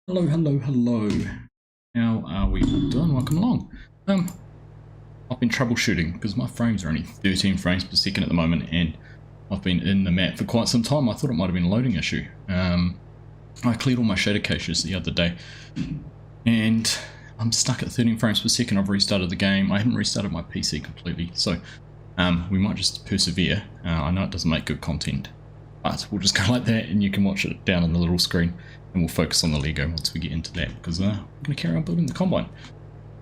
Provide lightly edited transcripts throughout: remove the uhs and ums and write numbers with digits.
Hello, hello, hello. How are we all doing? Welcome along. I've been troubleshooting because my frames are only 13 frames per second at the moment, and I've been in the map for quite some time. I thought it might have been a loading issue. I cleared all my shader caches the other day, and I'm stuck at 13 frames per second. I've restarted the game. I haven't restarted my PC completely, so we might just persevere. I know it doesn't make good content, but we'll just go like that, and you can watch it down on the little screen. And we'll focus on the Lego once we get into that, because we're going to carry on building the combine.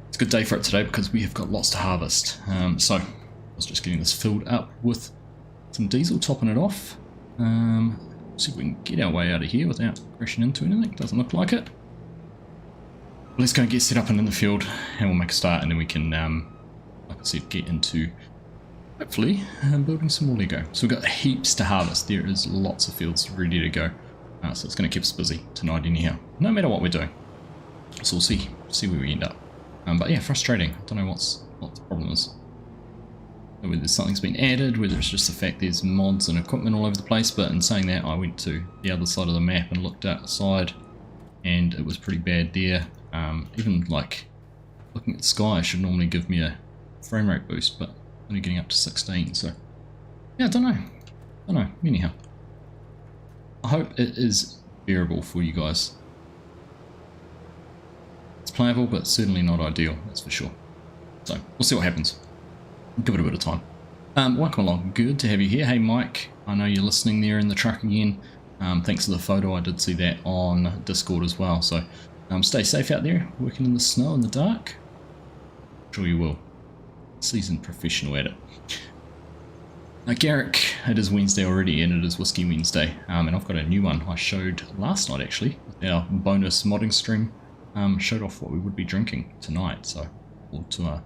It's a good day for it today because we have got lots to harvest. So I was just getting this filled up with some diesel, topping it off. See if we can get our way out of here without crashing into anything. Doesn't look like it. Let's go and get set up and in the field, and we'll make a start, and then we can, like I said, get into hopefully building some more Lego. So we've got heaps to harvest. There is lots of fields ready to go. So it's going to keep us busy tonight anyhow, no matter what we're doing. So we'll see where we end up. But yeah, frustrating. I don't know what the problem is. Whether something's been added, whether it's just the fact there's mods and equipment all over the place. But in saying that, I went to the other side of the map and looked outside, and it was pretty bad there. Even like looking at the sky should normally give me a frame rate boost, but only getting up to 16. So yeah, I don't know. Anyhow, I hope it is bearable for you guys. It's playable, but certainly not ideal, that's for sure. So, we'll see what happens. Give it a bit of time. Welcome along. Good to have you here. Hey, Mike. I know you're listening there in the truck again. Thanks for the photo. I did see that on Discord as well. So, stay safe out there, working in the snow in the dark. I'm sure you will. Seasoned professional at it. Garrick, it is Wednesday already, and it is Whiskey Wednesday, and I've got a new one I showed last night actually. Our bonus modding stream showed off what we would be drinking tonight, so forward to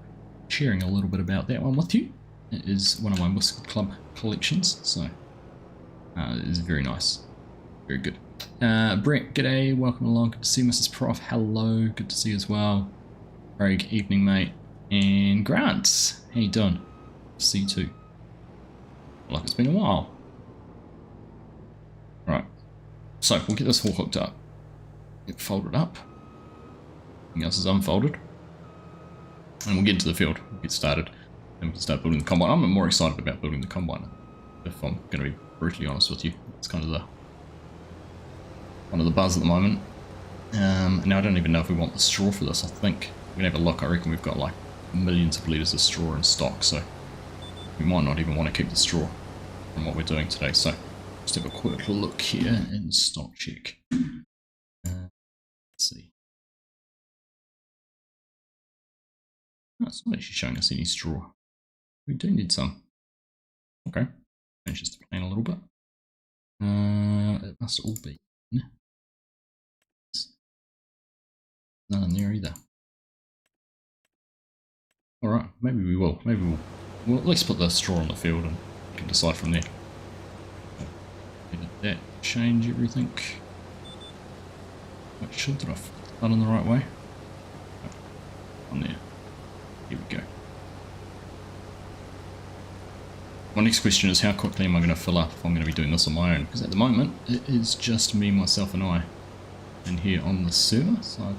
sharing a little bit about that one with you. It is one of my Whiskey Club collections, so it is very nice, very good. Brett, g'day, welcome along, good to see you. Mrs. Prof, hello, good to see you as well. Craig, evening mate, and Grant, how you doing? See you too. Like it's been a while. Right, so we'll get this all hooked up. Get folded up. Everything else is unfolded. And we'll get into the field. We'll get started. And we can start building the combine. I'm more excited about building the combine, if I'm going to be brutally honest with you. It's kind of the buzz at the moment. Now I don't even know if we want the straw for this. I think we're going to have a look. I reckon we've got like millions of litres of straw in stock, so we might not even want to keep the straw from what we're doing today. So just have a quick look here and stock check. Let's see. Oh, it's not actually showing us any straw. We do need some. Okay. Change this to plain a little bit. It must all be. None in there either. Alright, maybe we will. We'll at least put the straw on the field and we can decide from there. Did that change everything? Did I put that in the right way? On there. Here we go. My next question is how quickly am I going to fill up if I'm going to be doing this on my own? Because at the moment it is just me, myself and I in here on the server. So I don't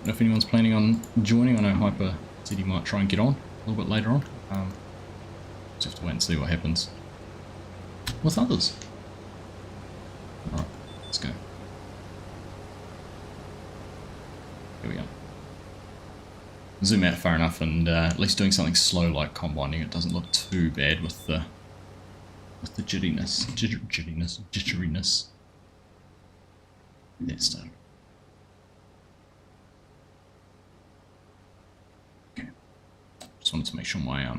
know if anyone's planning on joining. I know Hyper said he might try and get on a little bit later on. Just have to wait and see what happens with others. Alright, let's go. Here we go. Zoom out far enough, and at least doing something slow like combining it doesn't look too bad with the jitteriness. That's done. Okay. Just wanted to make sure my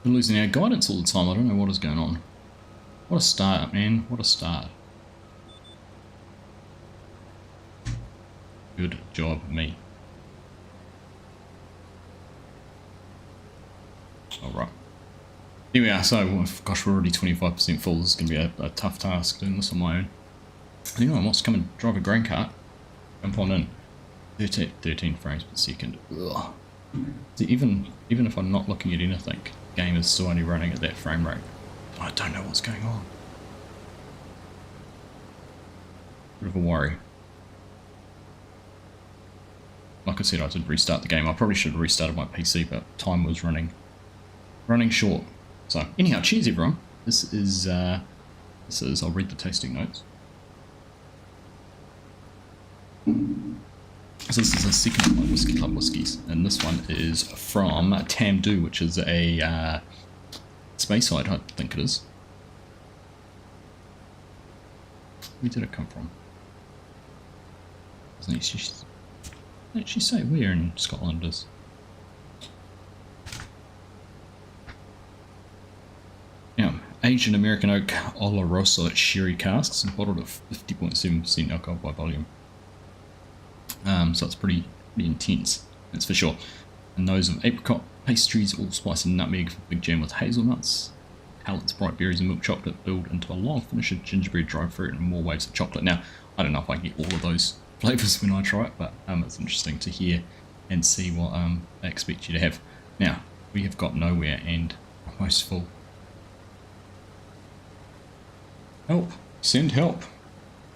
we're losing our guidance all the time. I don't know what is going on. What a start, man. What a start. Good job, me. Alright. Here we are. So, gosh, we're already 25% full. This is going to be a tough task doing this on my own. Anyone wants to come and drive a grain cart? Jump on in. 13 frames per second. Ugh. See, even if I'm not looking at anything, the game is still only running at that frame rate. I don't know what's going on. Bit of a worry. Like I said, I did restart the game. I probably should have restarted my PC, but time was running short. So anyhow, cheers everyone. This is I'll read the tasting notes. So this is a second of my Whiskey Club whiskies, and this one is from Tamdu, which is a Speyside, I think it is. Where did it come from? Doesn't actually say where in Scotland it is. Yeah, Asian American Oak Oloroso Sherry casks, bottled at 50.7% alcohol by volume. So it's pretty intense, that's for sure. A nose of apricot, pastries, allspice and nutmeg, big jam with hazelnuts, palettes, bright berries and milk chocolate build into a long finish of gingerbread, dried fruit and more waves of chocolate. Now, I don't know if I get all of those flavours when I try it, but it's interesting to hear and see what they expect you to have. Now, we have got nowhere and almost full. Help! Send help!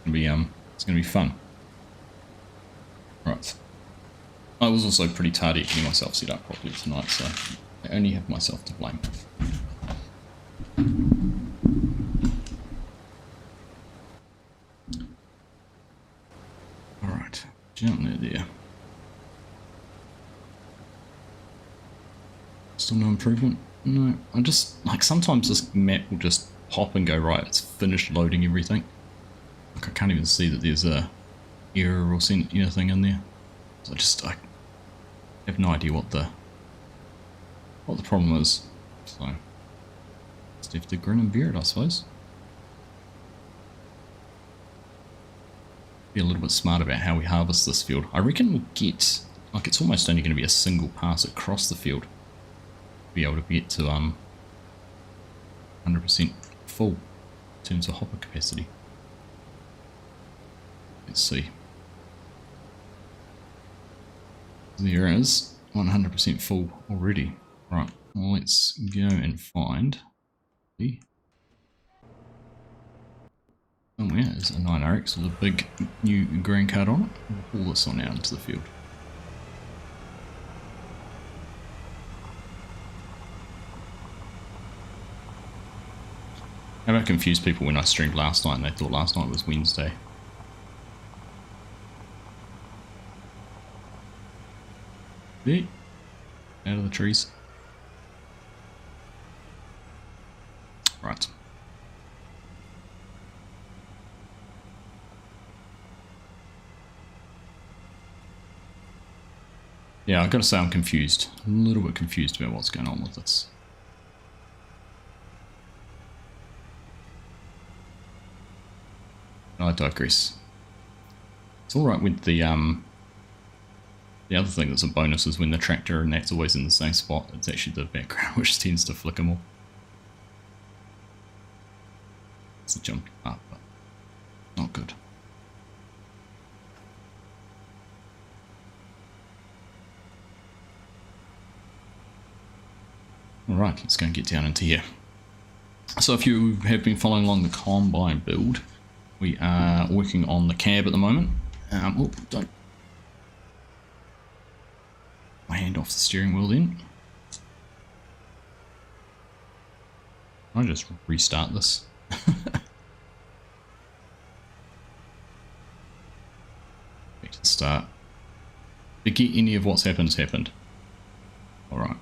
It's gonna be fun. Right. I was also pretty tardy at getting myself set up properly tonight, so I only have myself to blame. Alright, gently there. Still no improvement? No, I just, like, sometimes this map will just pop and go, right, it's finished loading everything. Like, I can't even see that there's a error or anything in there. So I have no idea what the problem is. So just have to grin and bear it, I suppose. Be a little bit smart about how we harvest this field. I reckon we'll get, like, it's almost only going to be a single pass across the field to be able to get to 100% full in terms of hopper capacity. Let's see. There is 100% full already. Right, well, let's go and find the somewhere is a 9RX with a big new green card on it. We'll pull this on out into the field. How about I confused people when I streamed last night and they thought last night was Wednesday? There, out of the trees. Right. Yeah, I've got to say I'm confused. A little bit confused about what's going on with this. I digress. It's alright with the other thing that's a bonus is when the tractor and that's always in the same spot, it's actually the background which tends to flicker more. It's a jump up, but not good. Alright, let's go and get down into here. So if you have been following along the combine build, we are working on the cab at the moment. Oh, don't. My hand off the steering wheel then. I'll just restart this. Back to the start. Forget any of what's happened has happened. Alright.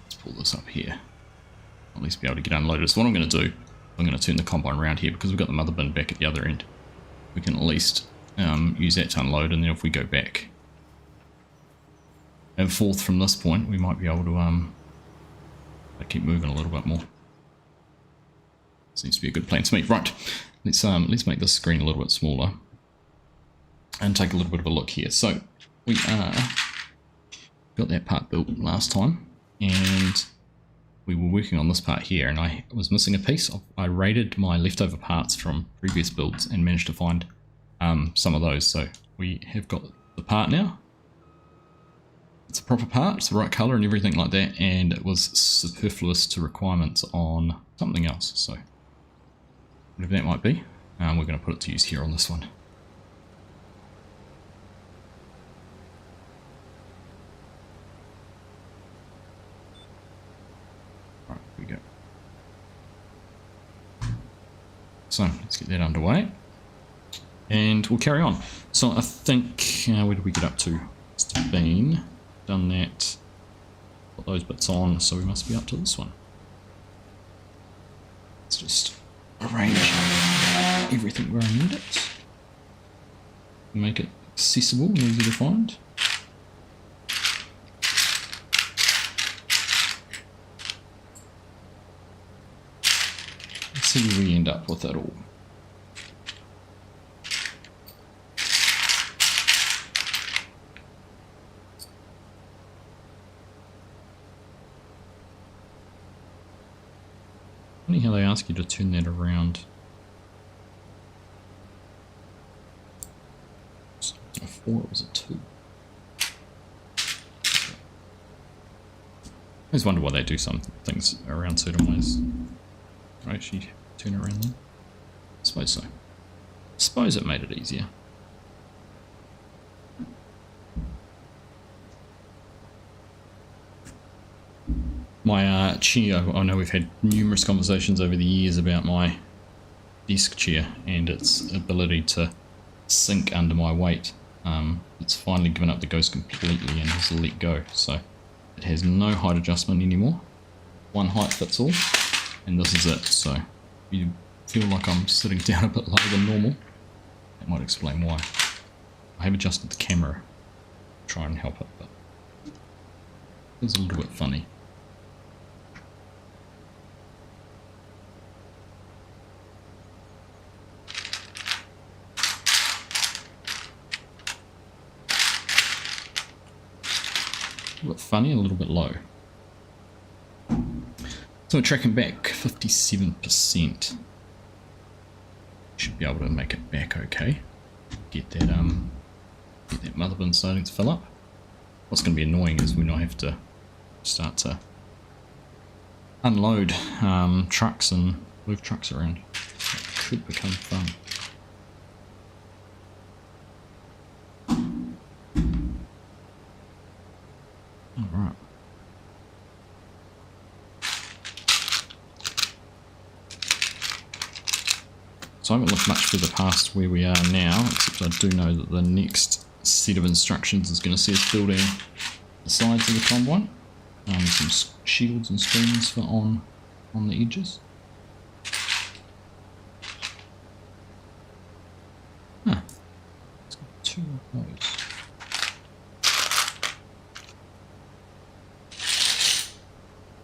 Let's pull this up here. At least be able to get unloaded. So what I'm going to do, I'm going to turn the combine around here because we've got the mother bin back at the other end. We can at least use that to unload, and then if we go back and forth from this point, we might be able to keep moving a little bit more. Seems to be a good plan to me. Right, let's make this screen a little bit smaller and take a little bit of a look here. So we got that part built last time, and we were working on this part here, and I was missing a piece. I raided my leftover parts from previous builds and managed to find some of those. So we have got the part now. it's a proper part, it's the right colour and everything like that, and it was superfluous to requirements on something else, so whatever that might be, we're going to put it to use here on this one. Right, here we go. So let's get that underway, and we'll carry on. So I think, where did we get up to? Must have been done that, put those bits on, so we must be up to this one. Let's just arrange everything where I need it, make it accessible and easy to find. Let's see where we end up with it all. Funny how they ask you to turn that around. Was it a 4 or was it 2? I always wonder why they do some things around certain ways. Right, actually turn it around then? I suppose so. I suppose it made it easier. My chair, I know we've had numerous conversations over the years about my desk chair and its ability to sink under my weight. It's finally given up the ghost completely and has let go, so it has no height adjustment anymore. One height fits all, and this is it. So if you feel like I'm sitting down a bit lower than normal, that might explain why. I have adjusted the camera to try and help it, but it's a little bit funny. A little bit funny and a little bit low. So we're tracking back 57%. Should be able to make it back okay. Get that mother bin starting to fill up. What's going to be annoying is we now have to start to unload trucks and move trucks around. It could become fun. Alright. So I haven't looked much further past where we are now, except I do know that the next set of instructions is going to see us building the sides of the convoy. Some shields and screens for on the edges. Huh. Let's get 2 of those.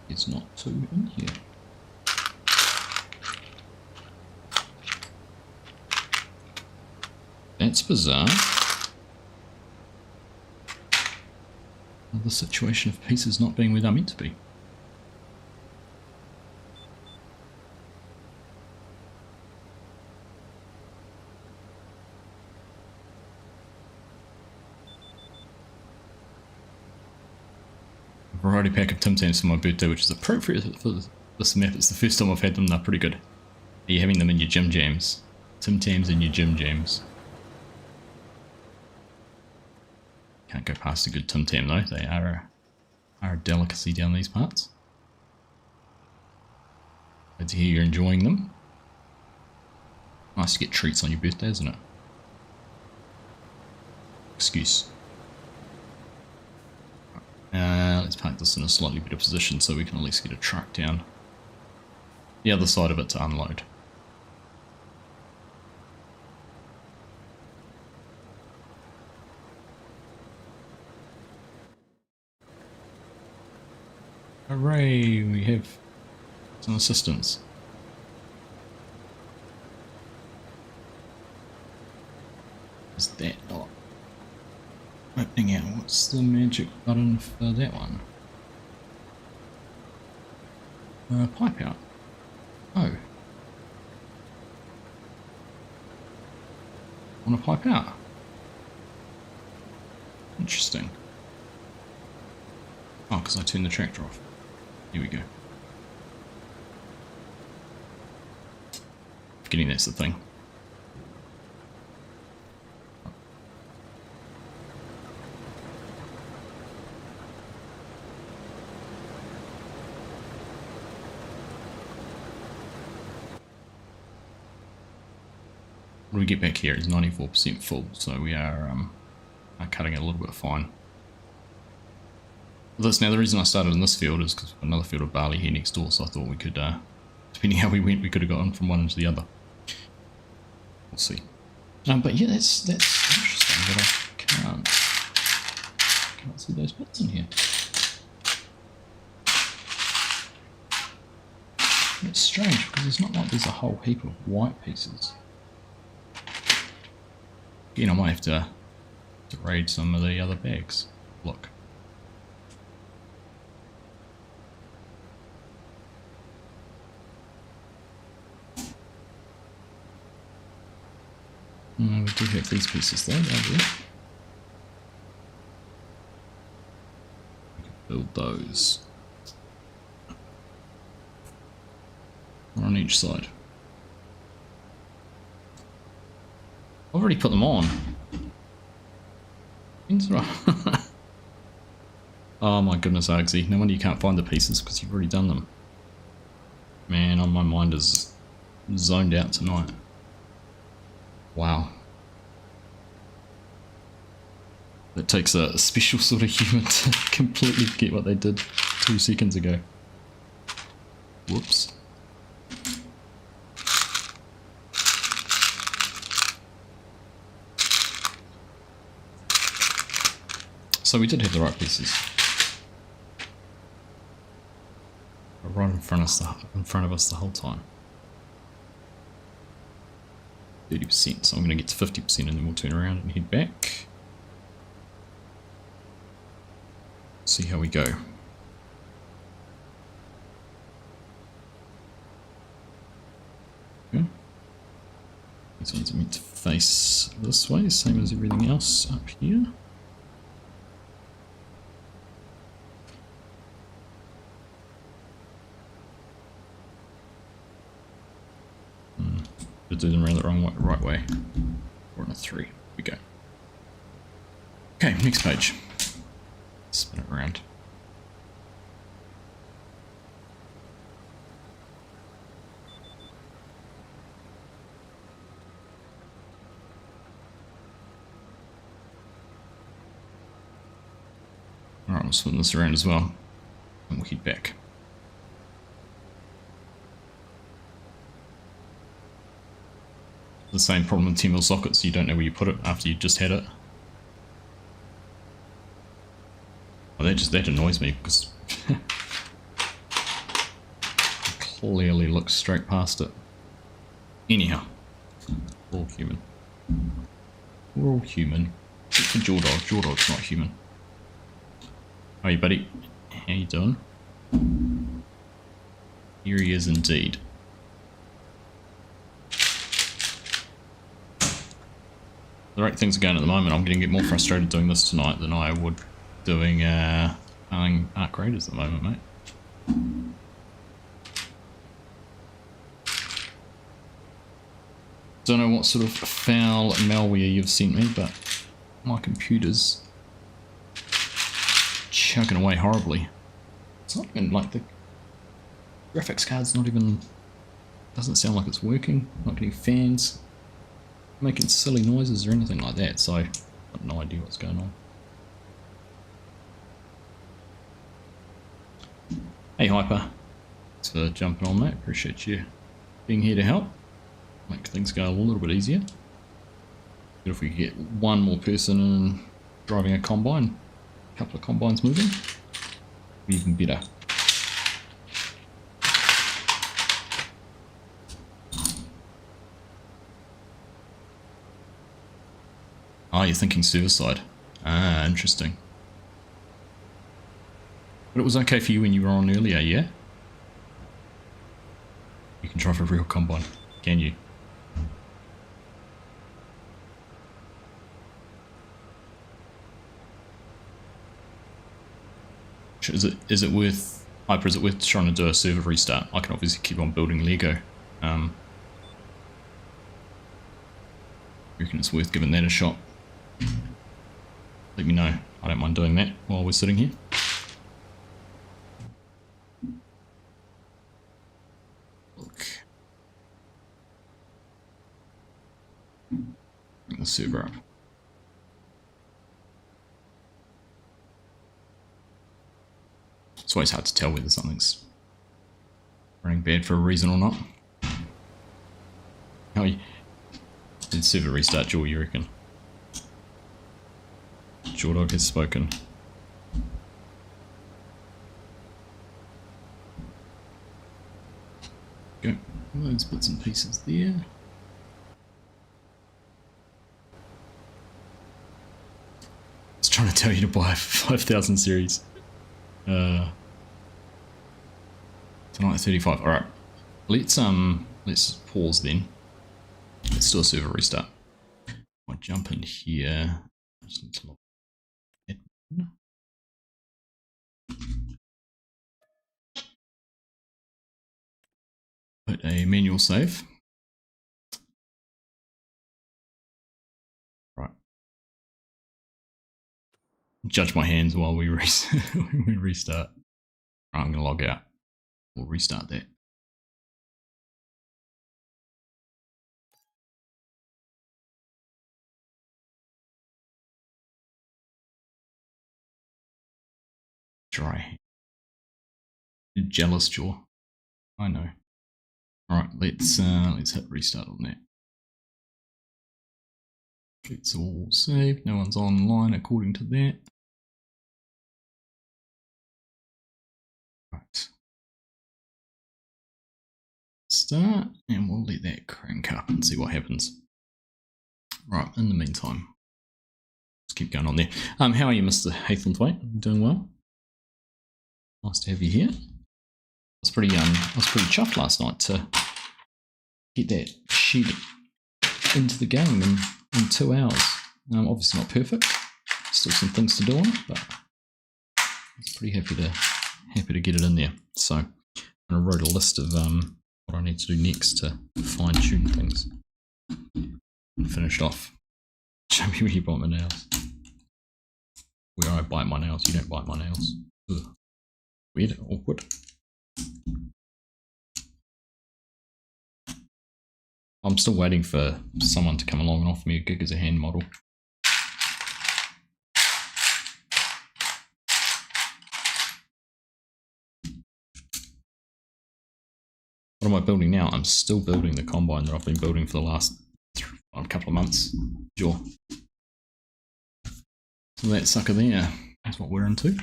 It's not 2 in here. That's bizarre. Another situation of pieces not being where they're meant to be. Variety pack of Tim Tams for my birthday, which is appropriate for this map. It's the first time I've had them, they're pretty good. Are you having them in your Jim Jams? Tim Tams in your Jim Jams. Can't go past a good Tim Tam though, they are a delicacy down these parts. Glad to hear you're enjoying them. Nice to get treats on your birthday, isn't it? Excuse. Let's park this in a slightly better position so we can at least get a truck down the other side of it to unload. Hooray, we have some assistance. Is that not opening out? What's the magic button for that one? Pipe out. Oh. Want to pipe out? Interesting. Oh, because I turned the tractor off. Here we go. Forgetting that's the thing. When we get back here, it's 94% full, so we are cutting it a little bit fine. This now, the reason I started in this field is because another field of barley here next door, so I thought we could, depending how we went, we could have gotten from one into the other. We'll see. But yeah, that's interesting that I can't see those bits in here. It's strange because it's not like there's a whole heap of white pieces. Again, I might have to raid some of the other bags. Look. We do have these pieces though, don't we? We can build those. One on each side. I've already put them on. Oh my goodness, Argsy. No wonder you can't find the pieces because you've already done them. Man, my mind is zoned out tonight. Wow. It takes a special sort of human to completely forget what they did 2 seconds ago. Whoops. So we did have the right pieces. Right in front of us the whole time. 30%, so I'm going to get to 50% and then we'll turn around and head back. See how we go. Okay. These ones are meant to face this way, same as everything else up here. Do them around the right way. 4 and a 3. Here we go. Okay, next page. Spin it around. Alright, we'll spin this around as well. And we'll head back. The same problem with 10mm sockets, you don't know where you put it after you just had it. Well, that annoys me because clearly looks straight past it. Anyhow, we're all human. We're all human. Except for Jawdog. Jawdog's not human. Hey buddy, how you doing? Here he is indeed. The right things are going at the moment. I'm going to get more frustrated doing this tonight than I would doing Arc Raiders at the moment, mate. Don't know what sort of foul malware you've sent me, but my computer's chugging away horribly. It's not even like the graphics card's not even, doesn't sound like it's working, not getting fans, making silly noises or anything like that, so I've got no idea what's going on. Hey Hyper, thanks for jumping on mate, appreciate you being here to help, make things go a little bit easier. But if we could get one more person in driving a combine, a couple of combines moving, even better. Oh, you're thinking server side. Ah, interesting. But it was okay for you when you were on earlier, yeah? You can drive a real combine, can you? much. Is it worth Hyper? Is it worth trying to do a server restart? I can obviously keep on building Lego. You reckon it's worth giving that a shot? Let me know. I don't mind doing that while we're sitting here. Look. Bring the server up. It's always hard to tell whether something's running bad for a reason or not. How did server restart, Jaw, you reckon? Jawdog has spoken. Go. Those bits and pieces there. I was trying to tell you to buy a 5000 series. Tonight 35. Alright. Let's pause then. Let's do a server restart. I'll jump in here. Just need to log in. Put a manual save. Right. Judge my hands while we restart. Right, I'm going to log out. We'll restart that. Dry. Jealous Jaw. I know. Alright, let's hit restart on that. It's all saved. No one's online according to that. Right. Start, and we'll let that crank up and see what happens. Right, in the meantime, let's keep going on there. How are you, Mr. Haythornthwaite? Doing well? Nice to have you here. I was pretty chuffed last night to get that shed into the game in 2 hours. Obviously not perfect. Still some things to do on it, but I was pretty happy to get it in there. So I wrote a list of what I need to do next to fine tune things. And finished off. Show me where you bite my nails. Where I bite my nails, you don't bite my nails. Ugh. Weird, awkward. I'm still waiting for someone to come along and offer me a gig as a hand model. What am I building now? I'm still building the combine that I've been building for the last couple of months. Sure. So that sucker there, that's what we're into.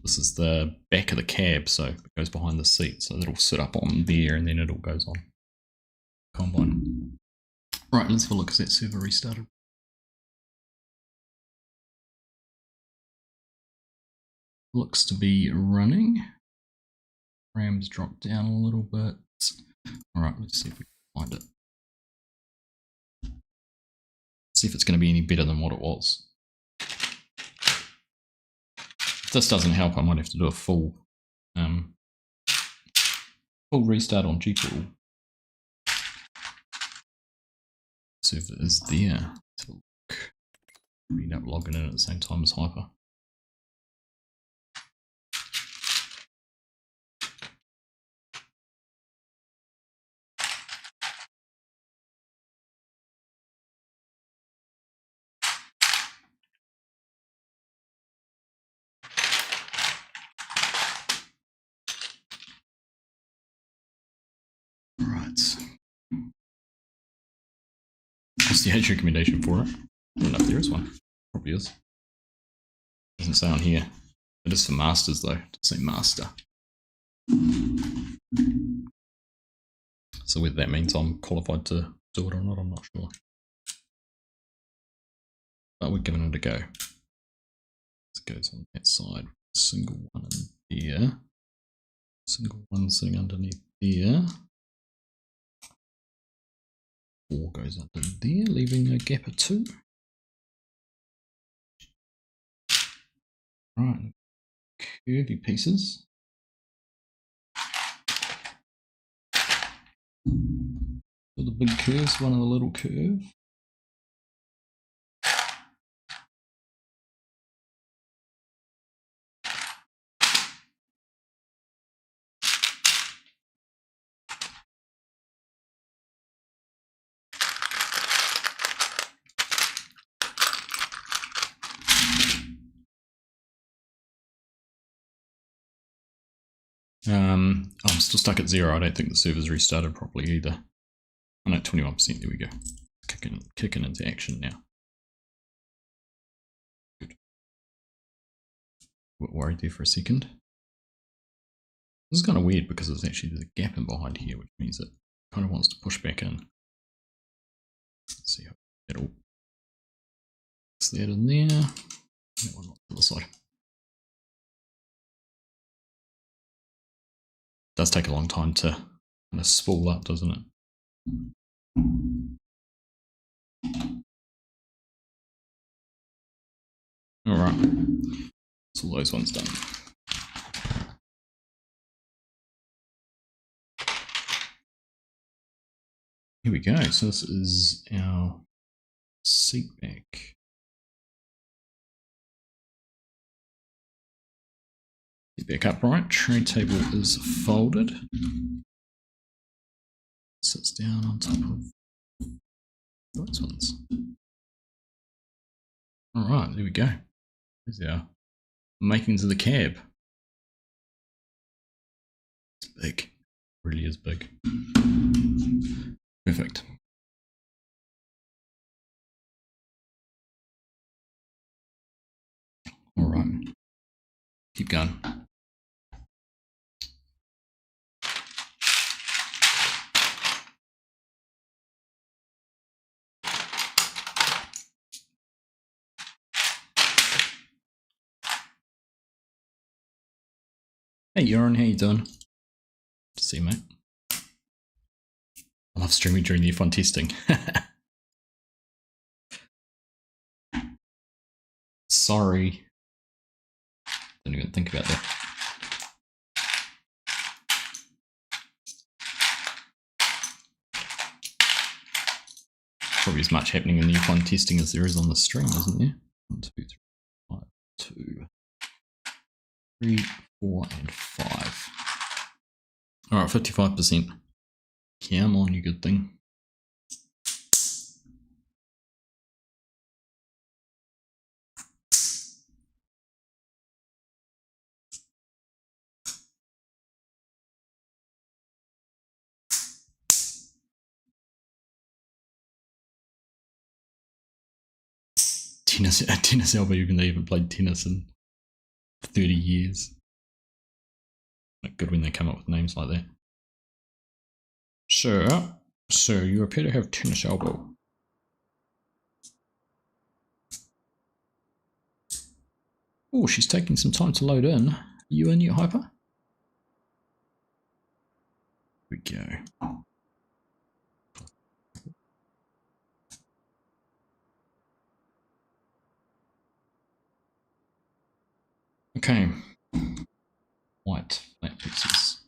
This is the back of the cab, so it goes behind the seat, so it'll sit up on there and then it all goes on combine. Right, let's have a look. Is that server restarted? Looks to be running. RAM's dropped down a little bit. Alright, let's see if we can find it. See if it's going to be any better than what it was. If this doesn't help, I might have to do a full restart on GPU. See if it is there. Let's look. We end up logging in at the same time as Hyper. What's the age recommendation for it? I don't know if there is one. Probably is. Doesn't say on here. It is for masters though. It doesn't say master. So whether that means I'm qualified to do it or not, I'm not sure. But we're giving it a go. It goes on that side. Single one in there. Single one sitting underneath there. 4 goes under there, leaving a gap of 2. Right, curvy pieces. So the big curves, one of the little curve. I'm still stuck at 0. I don't think the server's restarted properly either. I'm at 21%. There we go. Kicking into action now. Good. A bit worried there for a second. This is kind of weird because there's a gap in behind here, which means it kind of wants to push back in. Let's see how that'll fix that in there. That one off to the side. It does take a long time to kind of spool up, doesn't it? Alright, so all those ones done. Here we go, so this is our seat back. Seat back upright, tray table is folded. Sits down on top of those ones. Alright, there we go. There's our makings of the cab. It's big. It really is big. Perfect. Alright. Keep going. Hey Joran, how you doing? Good to see you, mate. I love streaming during the F1 testing. Sorry. Didn't even think about that. Probably as much happening in the F1 testing as there is on the stream, isn't there? 1, 2, 3, 5, 2, 3, 4, and 5. Alright, 55%. Come on, you good thing. Tennis elbow, even though you haven't played tennis in 30 years. Not good when they come up with names like that. Sir, you appear to have tennis elbow. Oh, she's taking some time to load in. Are you in, you hyper? Here we go. Okay. White flat pieces.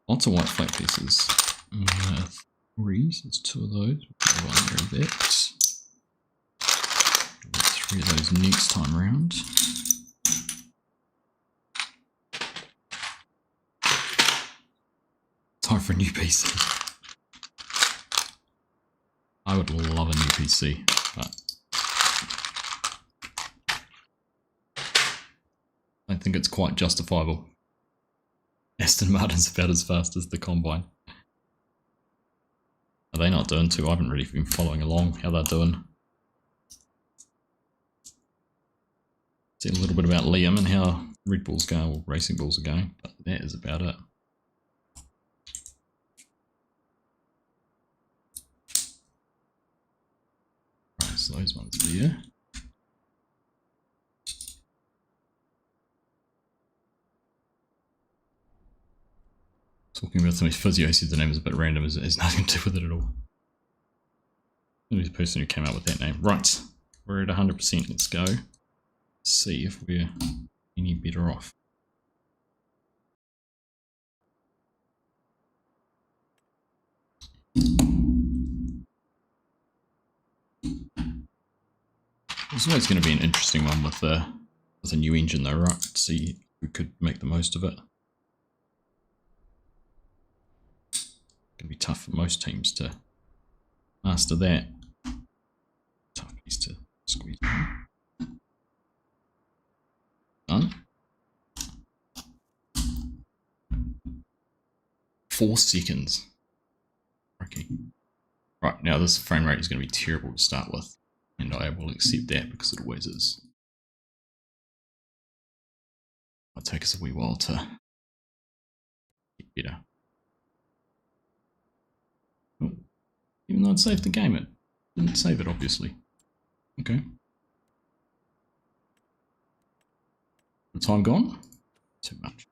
Lots of white flat pieces. 3, so there's 2 of those. We'll put 1 there, that. 3 of those next time round. Time for a new PC. I would love a new PC, but I think it's quite justifiable. Aston Martin's about as fast as the Combine. Are they not doing too? I haven't really been following along how they're doing. See a little bit about Liam and how Red Bull's going, or Racing Bulls are going, but that is about it. Right, so those ones there. Talking about something physio said the name is a bit random, it has nothing to do with it at all. Who's the person who came up with that name? Right, we're at 100%. Let's go. See if we're any better off. There's always going to be an interesting one with a new engine though, right? See if we could make the most of it. Gonna be tough for most teams to master that. Tough piece to squeeze in. Done. 4 seconds. Okay. Right, now this frame rate is going to be terrible to start with, and I will accept that because it always is. Might take us a wee while to get better. Oh, even though I'd saved the game, it didn't save it, obviously. Okay. The time gone? Too much.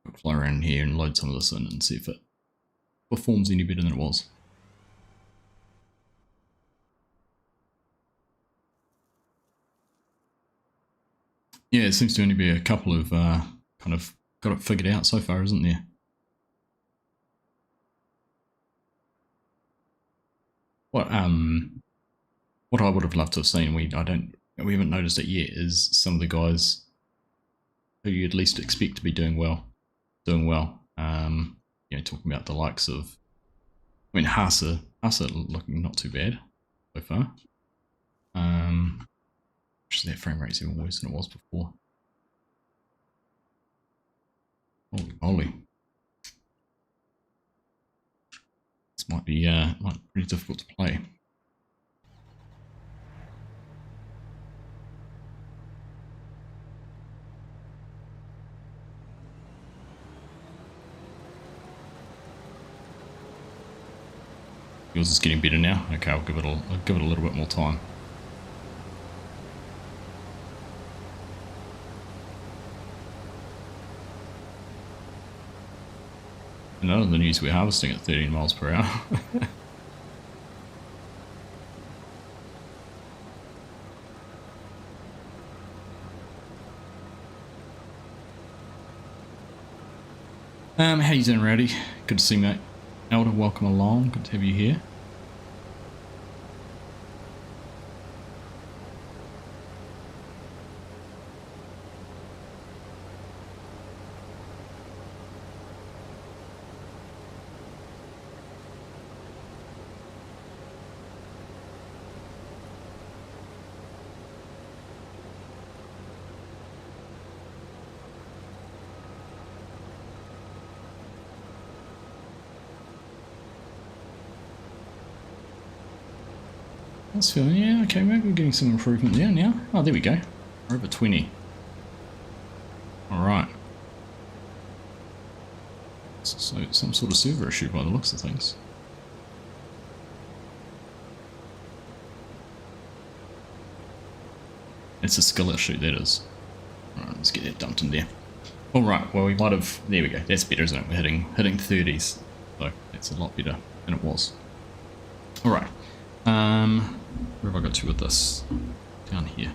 I'll fly around here and load some of this in and see if it performs any better than it was. Yeah, it seems to only be a couple of kind of got it figured out so far, isn't there? What I would have loved to have seen, we haven't noticed it yet, is some of the guys who you at least expect to be doing well. You know, talking about the likes of, I mean, Haas looking not too bad so far. Actually, that frame rate's even worse than it was before. Holy moly. This might be pretty difficult to play. Yours is getting better now. Okay, I'll give it a little bit more time. And none of the news we're harvesting at 13 miles per hour. How you doing, Rowdy? Good to see you, mate. Elder, welcome along. Good to have you here. That's feeling, yeah, okay, maybe we're getting some improvement there now. Oh, there we go. We're over 20. Alright. So, some sort of server issue by the looks of things. It's a skill issue, that is. Alright, let's get that dumped in there. Alright, well we might have, there we go, that's better, isn't it? We're hitting 30s. So, that's a lot better than it was. Alright. Where have I got to with this? Down here.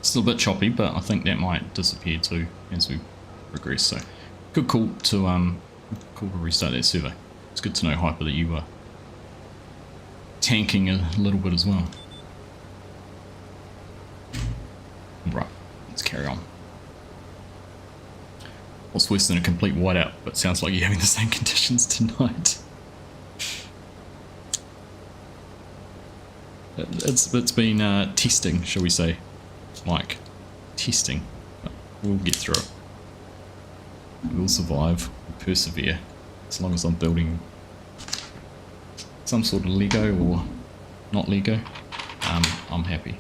Still a bit choppy, but I think that might disappear too as we progress. So, good call to restart that server. It's good to know, Hyper, that you were tanking a little bit as well. Right, let's carry on. What's worse than a complete whiteout, but sounds like you're having the same conditions tonight. It's been testing, shall we say. Like, testing. But we'll get through it. We'll survive, we'll persevere. As long as I'm building some sort of Lego or not Lego, I'm happy.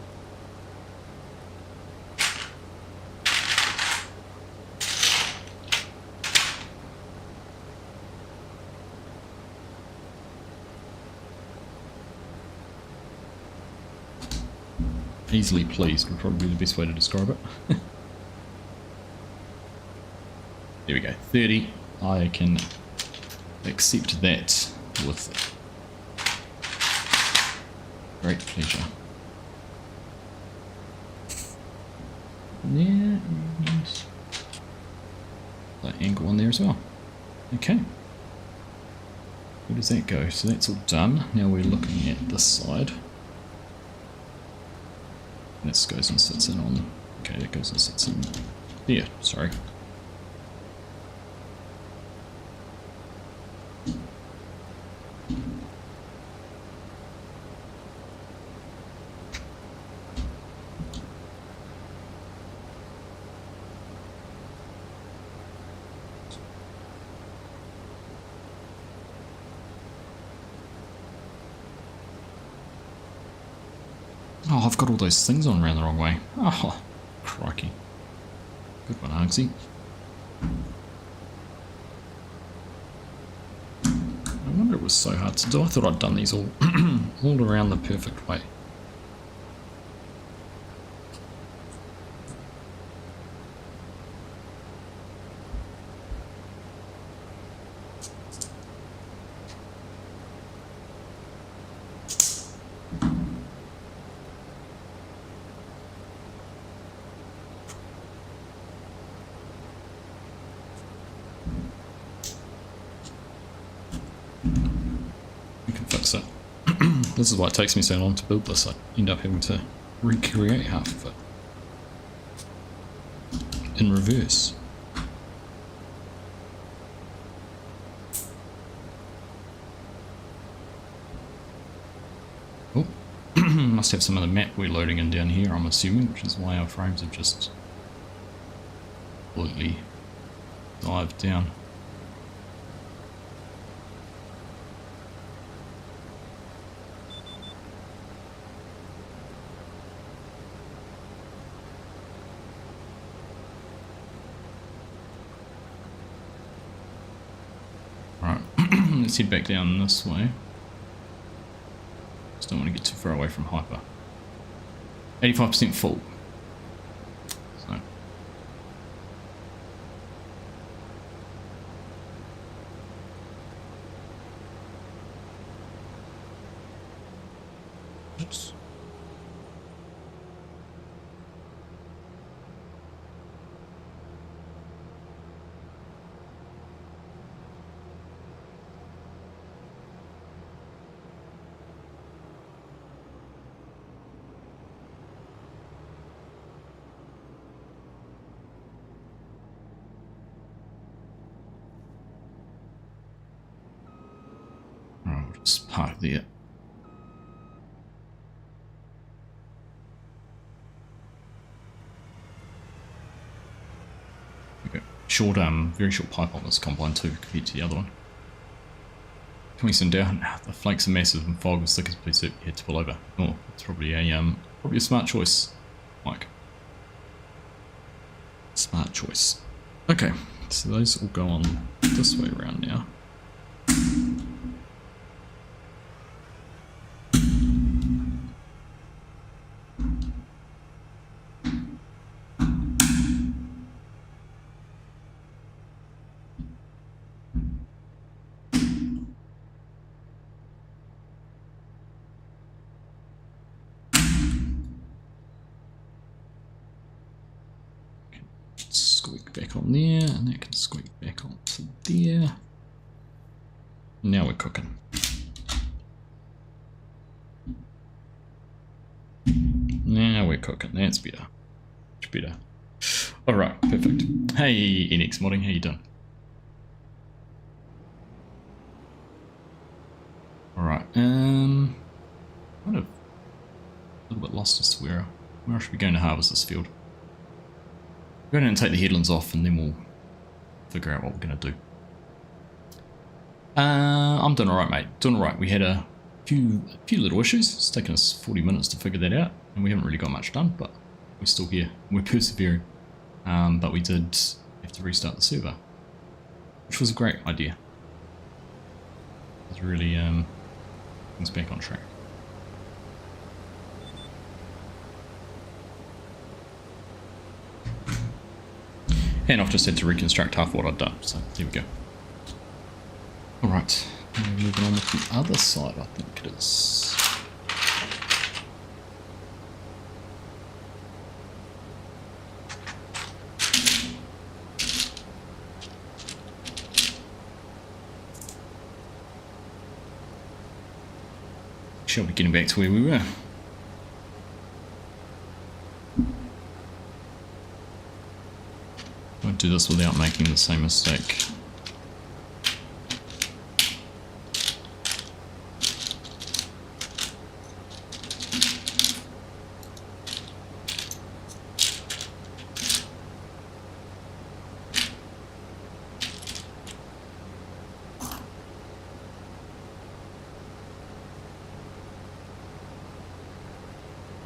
easily pleased would probably be the best way to describe it. There we go, 30. I can accept that with great pleasure. Yeah, and that angle on there as well. Okay. Where does that go? So that's all done. Now we're looking at this side. This goes and sits in on. Okay, that goes and sits in there. Sorry. Oh, I've got all those things on around the wrong way. Oh, crikey. Good one, Argsy. I wonder it was so hard to do. I thought I'd done these all, all around the perfect way. This is why it takes me so long to build this. I end up having to recreate half of it in reverse. Oh, must have some of the map we're loading in down here, I'm assuming, which is why our frames have just completely dived down. Let's head back down this way. Just don't want to get too far away from hyper. 85% full. So. Oops. Just park there. Okay. Short, very short pipe on this combine too compared to the other one. Can we send down? The flakes are massive and fog was thick as please you had to pull over. Oh, it's probably a smart choice, Mike. Smart choice. Okay, so those all go on this way around now. Squeak back on there, and that can squeak back onto there. Now we're cooking. Now we're cooking. That's better. Much better. Alright, perfect. Hey, NX Modding, how you doing? Alright, kind of a little bit lost as to where I should be going to harvest this field. Go ahead and take the headlands off and then we'll figure out what we're going to do. I'm doing alright, mate. Doing alright. We had a few little issues. It's taken us 40 minutes to figure that out and we haven't really got much done, but we're still here. We're persevering. But we did have to restart the server, which was a great idea. It's really things back on track. And I've just had to reconstruct half what I'd done, so there we go. Alright, moving on with the other side, I think it is. Shall be getting back to where we were. I'll do this without making the same mistake.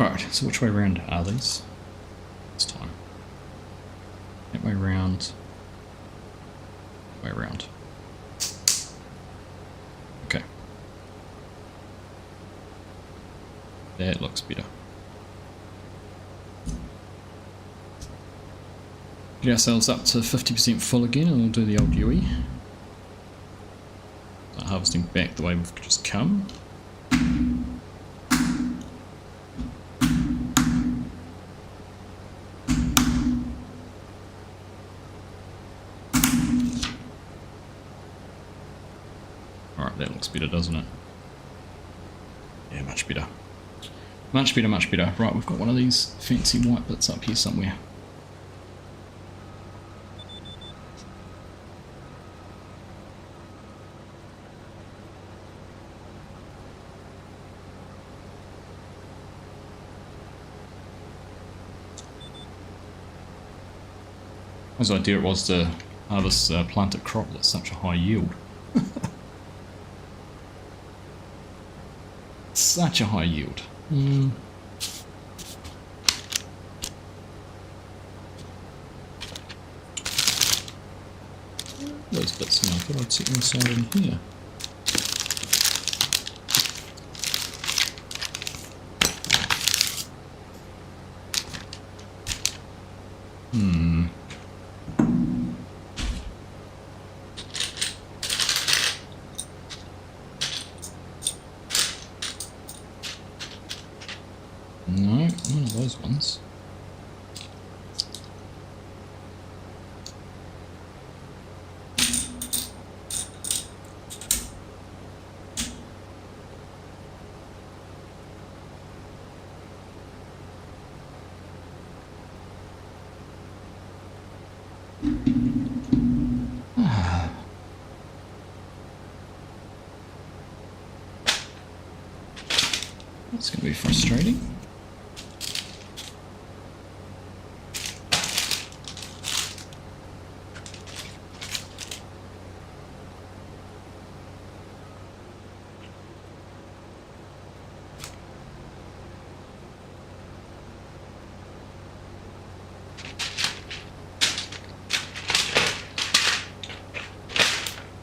Alright, so which way around are these? This time. That way round. Way around. Okay. That looks better. Get ourselves up to 50% full again and we'll do the old UE. Harvesting back the way we've just come. That looks better, doesn't it? Yeah, much better. Much better, much better. Right, we've got one of these fancy white bits up here somewhere. His idea was to harvest planted crop that's such a high yield. Such a high yield. Those bits now, I thought I'd set them aside in here. No, none of those ones. That's going to be frustrating.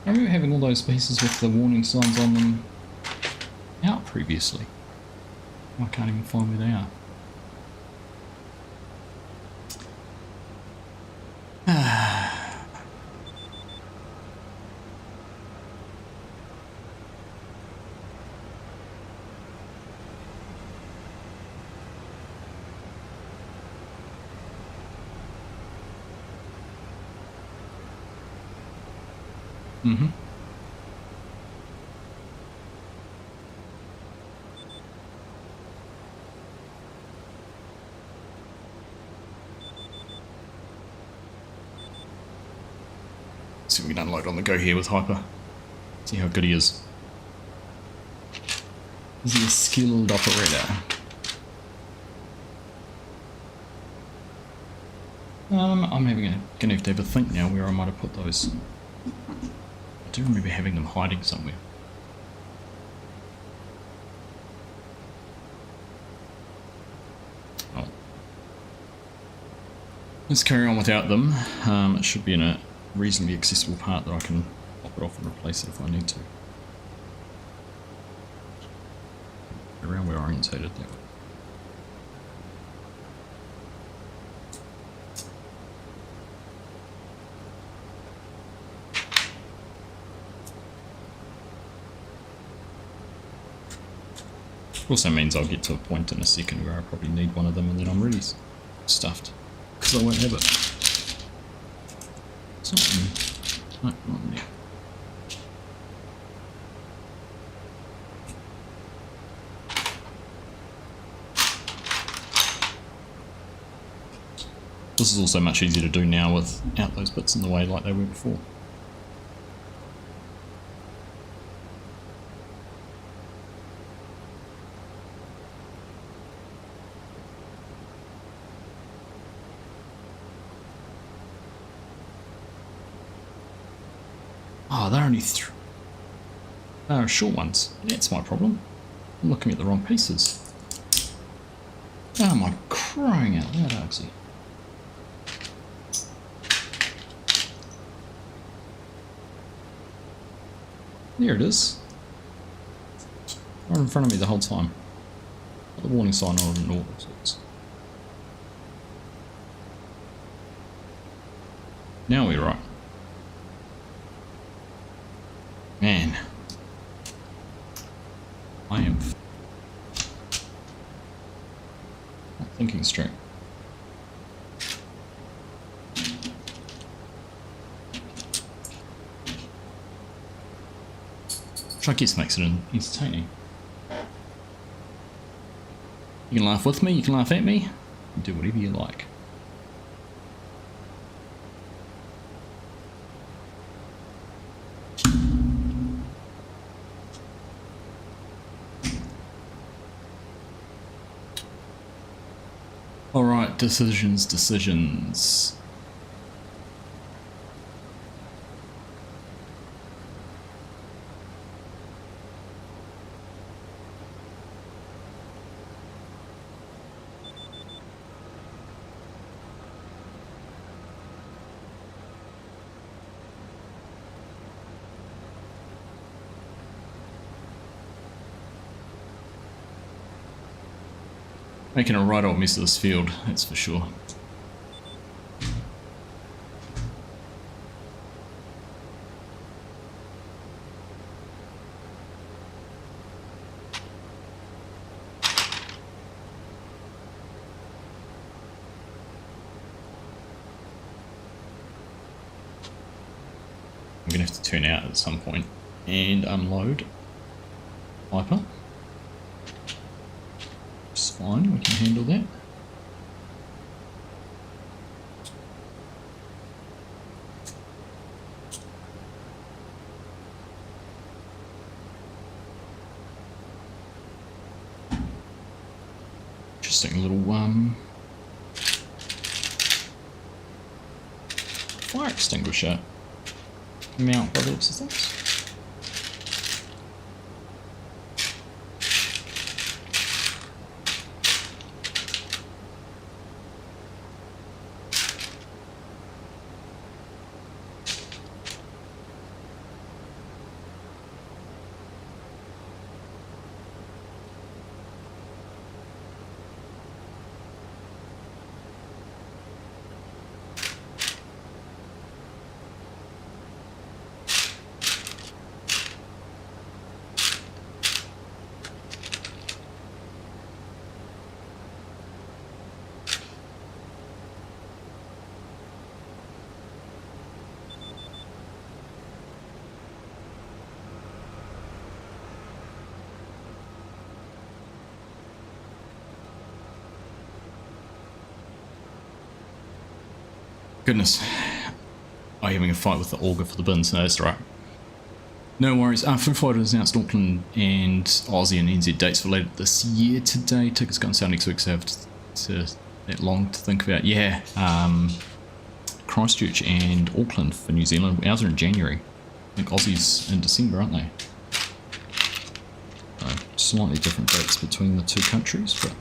I remember having all those pieces with the warning signs on them out previously. I can't even find where they are. See if we can unload on the go here with Hyper. See how good he is. Is he a skilled operator? I'm gonna have to have a think now where I might have put those. I do remember having them hiding somewhere. Oh. Let's carry on without them. It should be in a reasonably accessible part that I can pop it off and replace it if I need to. Around where I orientated that way. Also means I'll get to a point in a second where I probably need one of them and then I'm really stuffed because I won't have it. Something. No, not there. This is also much easier to do now without those bits in the way like they were before. Oh, they're only they're short ones. That's my problem. I'm looking at the wrong pieces. Oh my crying out loud, Aussie. There it is. Right in front of me the whole time. Got the warning sign on and all sorts. Now we're right. Man. I am not thinking straight. Which I guess makes it entertaining. You can laugh with me, you can laugh at me, you can do whatever you like. Alright, decisions. Making a right old mess of this field, that's for sure. I'm gonna have to turn out at some point and unload Viper. It's fine, we can handle that. Interesting little fire extinguisher mount by the looks of things. Goodness. Oh, you're having a fight with the auger for the bins. No, that's right. No worries. Foo Fighters announced Auckland and Aussie and NZ dates for later this year today. Tickets go on sale next week, so I have that long to think about. Yeah. Christchurch and Auckland for New Zealand. Ours are in January. I think Aussie's in December, aren't they? Slightly different dates between the two countries, but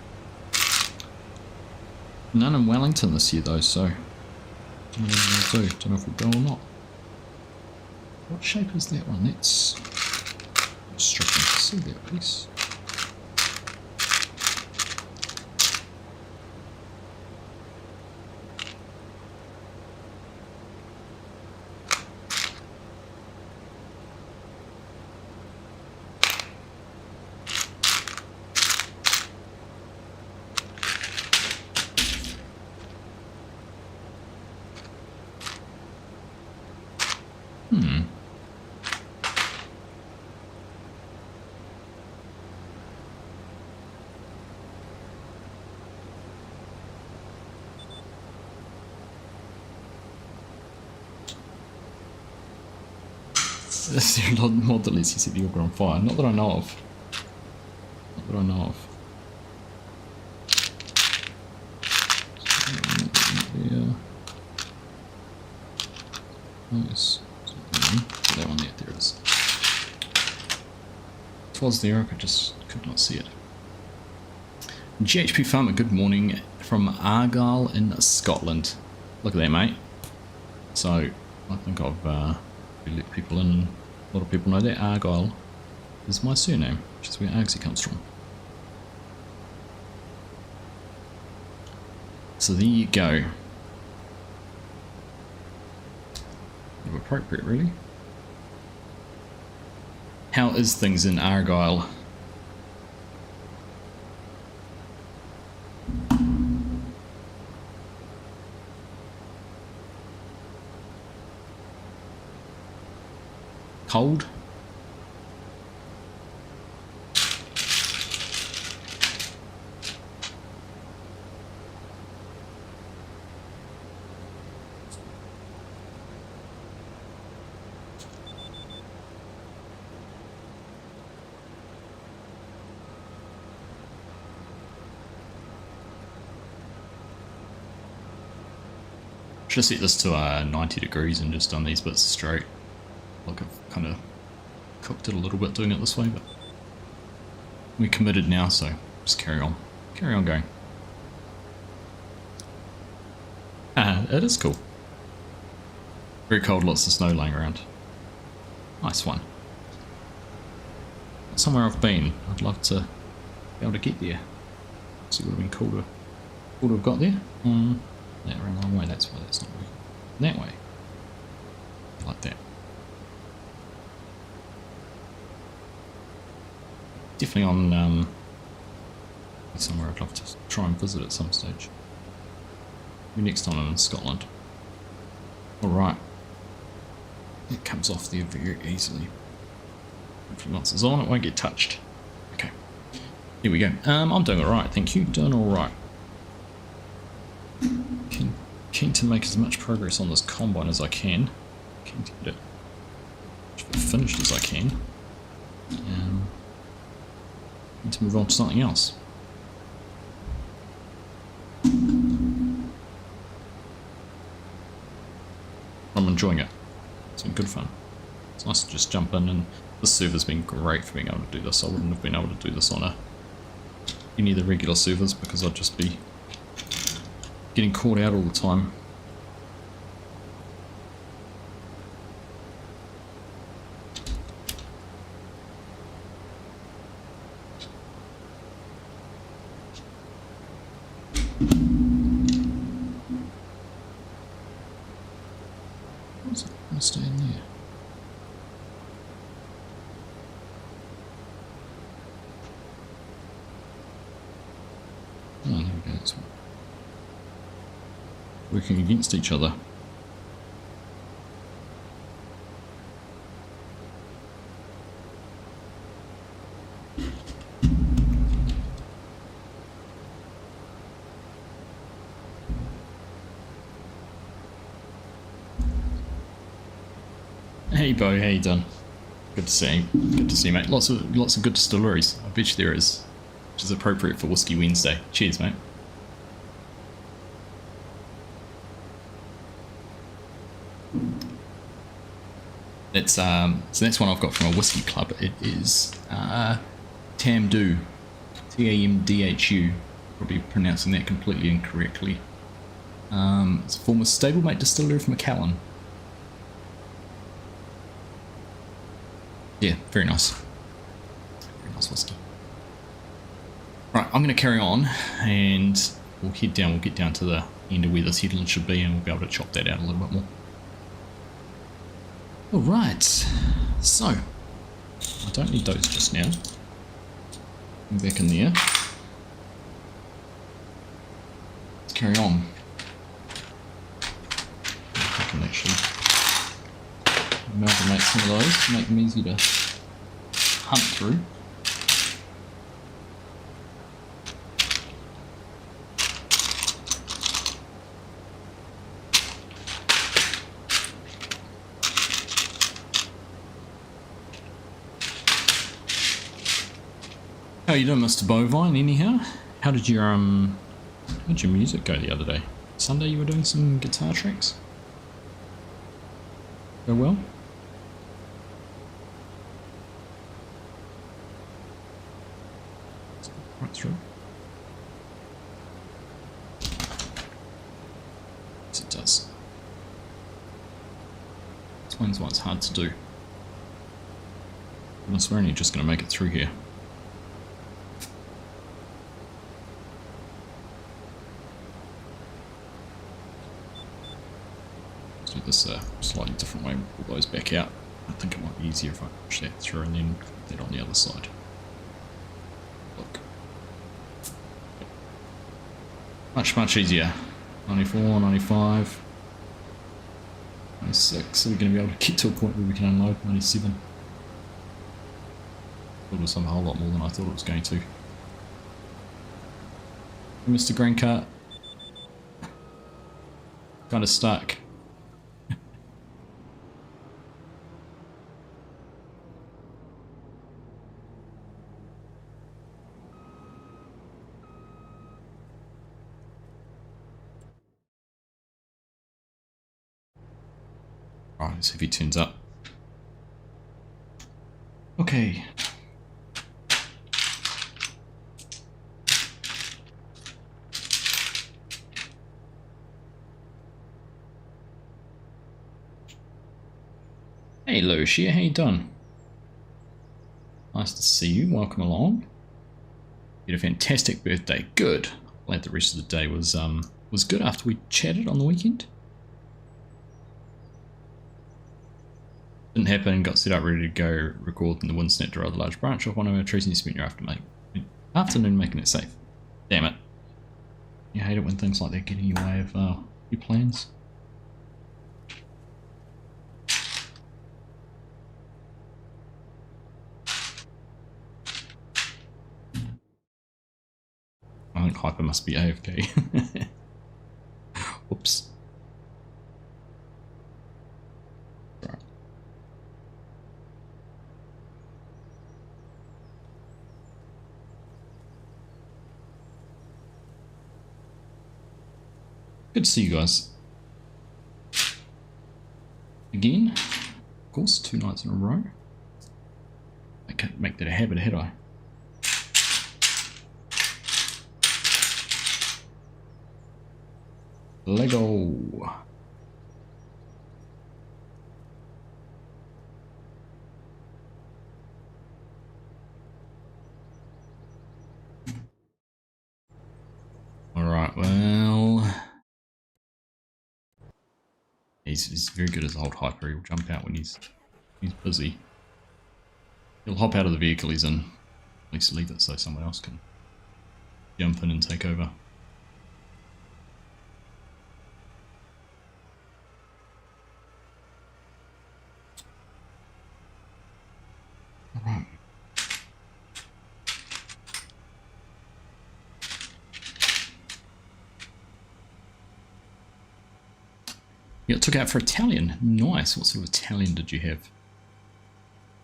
none in Wellington this year though, so I don't know if we'll go or not. What shape is that one? That's struggling to see that piece. Is there a mod that lets you set the auger on fire? Not that I know of. Not that I know of. Yeah. Nice. That one there, there it is. It was there, I just could not see it. GHP Farmer, good morning from Argyll in Scotland. Look at that, mate. So, I think I've let people in. A lot of people know that Argyll is my surname, which is where Argsy comes from. So there you go. Appropriate, really. How is things in Argyll? Cold? Should have set this to 90 degrees and just done these bits straight. Like I've kind of cooked it a little bit doing it this way, but we're committed now, so just carry on going. It is cool. Very cold, lots of snow laying around. Nice one. Somewhere I've been, I'd love to be able to get there. See, would have been cool to have got there. That ran the wrong way, that's why that's not working. That way. Like that. Definitely on somewhere I'd love to try and visit at some stage. Maybe next time I'm in Scotland. Alright. It comes off there very easily. Hopefully once it's on it won't get touched. Okay. Here we go. I'm doing alright, thank you. Doing alright. Keen to make as much progress on this combine as I can. Keen to get it finished as I can. Need to move on to something else. I'm enjoying it. It's been good fun. It's nice to just jump in, and this server's been great for being able to do this. I wouldn't have been able to do this on any of the regular servers because I'd just be getting caught out all the time. What's it going to stay in there? Oh, there we go. That's working against each other. Hey Bo, how you done? Good to see you. Good to see you, mate. Lots of good distilleries. I bet you there is, which is appropriate for Whiskey Wednesday. Cheers, mate. That's so that's one I've got from a whiskey club. It is Tamdhu, Tamdhu. Probably pronouncing that completely incorrectly. It's a former stablemate distillery from Macallan. Yeah, very nice. Very nice whiskey. Right, I'm going to carry on and we'll head down. We'll get down to the end of where this headland should be and we'll be able to chop that out a little bit more. Alright, so I don't need those just now. I'm back in there. Let's carry on. I can actually amalgamate some of those, make them easy to hunt through. How you doing, Mr. Bovine, anyhow? How did your music go the other day? Sunday you were doing some guitar tracks? Go well? Right through. Yes, it does. Explains why it's hard to do. I swear you're just going to make it through here. Let's do this slightly different way. Pull those back out. I think it might be easier if I push that through and then put that on the other side. Look. Much easier. 94, 95, 96. Are we going to be able to get to a point where we can unload? 97. Thought it was a whole lot more than I thought it was going to. Mr. Graincart. Kind of stuck. Right, let's see if he turns up. Okay. Hey Lucia, how you doing? Nice to see you, welcome along. You had a fantastic birthday, good. Glad the rest of the day was good after we chatted on the weekend. Didn't happen, got set up ready to go record in the Windsnet to a large branch off one of our trees and you spent your afternoon making it safe. Damn it. You hate it when things like that get in your way of your plans. I think Hyper must be AFK. Oops. Right. Good to see you guys. Again, of course, 2 nights in a row. I can't make that a habit, had I? Lego. Alright, well... He's very good as a hold hyper. He'll jump out when he's busy. He'll hop out of the vehicle he's in. At least leave it so someone else can jump in and take over. Alright. You got took out for Italian. Nice. What sort of Italian did you have?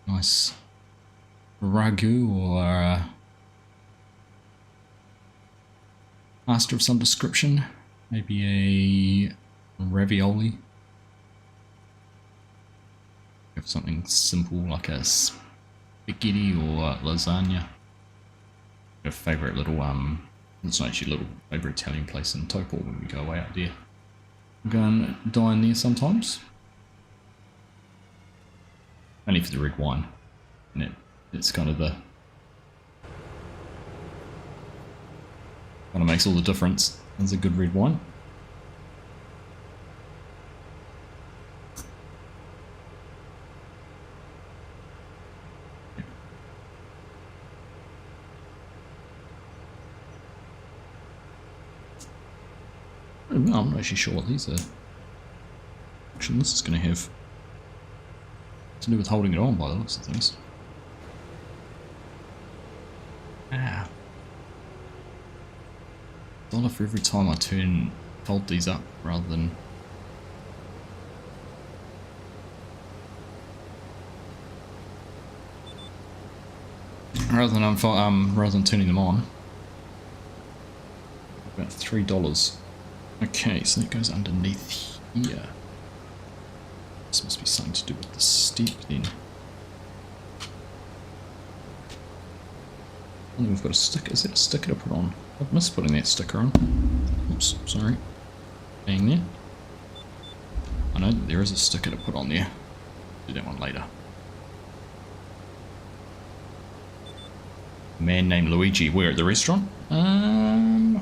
Nice ragu or pasta of some description. Maybe a ravioli. Have something simple like a spaghetti or lasagna. Your favourite little it's not actually a little favourite Italian place in Topol when we go away out there. I'm going to dine there sometimes. Only for the red wine. And it's kind of the... kind of makes all the difference. It's a good red wine. I'm not actually sure what these are. Actually, this is going to have to do with holding it on by the looks of things. Ah. $1 for every time I fold these up rather than... rather than turning them on. About $3. Okay, so that goes underneath here. This must be something to do with the step then. I think we've got a sticker. Is that a sticker to put on? I've missed putting that sticker on. Oops, sorry. Hang there. I know that there is a sticker to put on there. Do that one later. Man named Luigi. Where, at the restaurant? I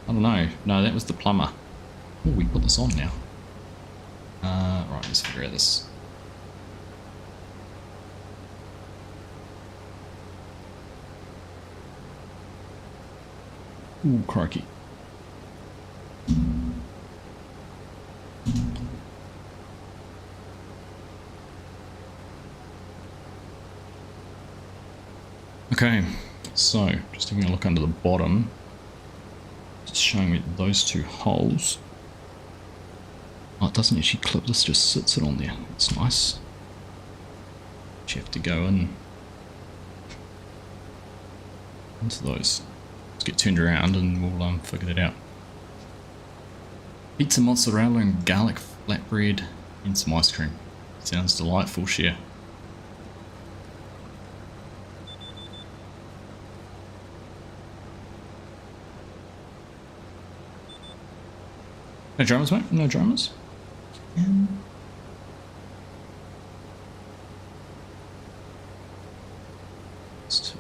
don't know. No, that was the plumber. Oh, we put this on now. Right, let's figure out this. Ooh, crikey. Okay, so just taking a look under the bottom, just showing me those two holes. Oh, it doesn't actually clip, this just sits it on there. That's nice. But you have to go in into those. Let's get turned around and we'll figure that out. Pizza, mozzarella and garlic flatbread and some ice cream. Sounds delightful, share. No dramas, mate? No dramas? Let's do.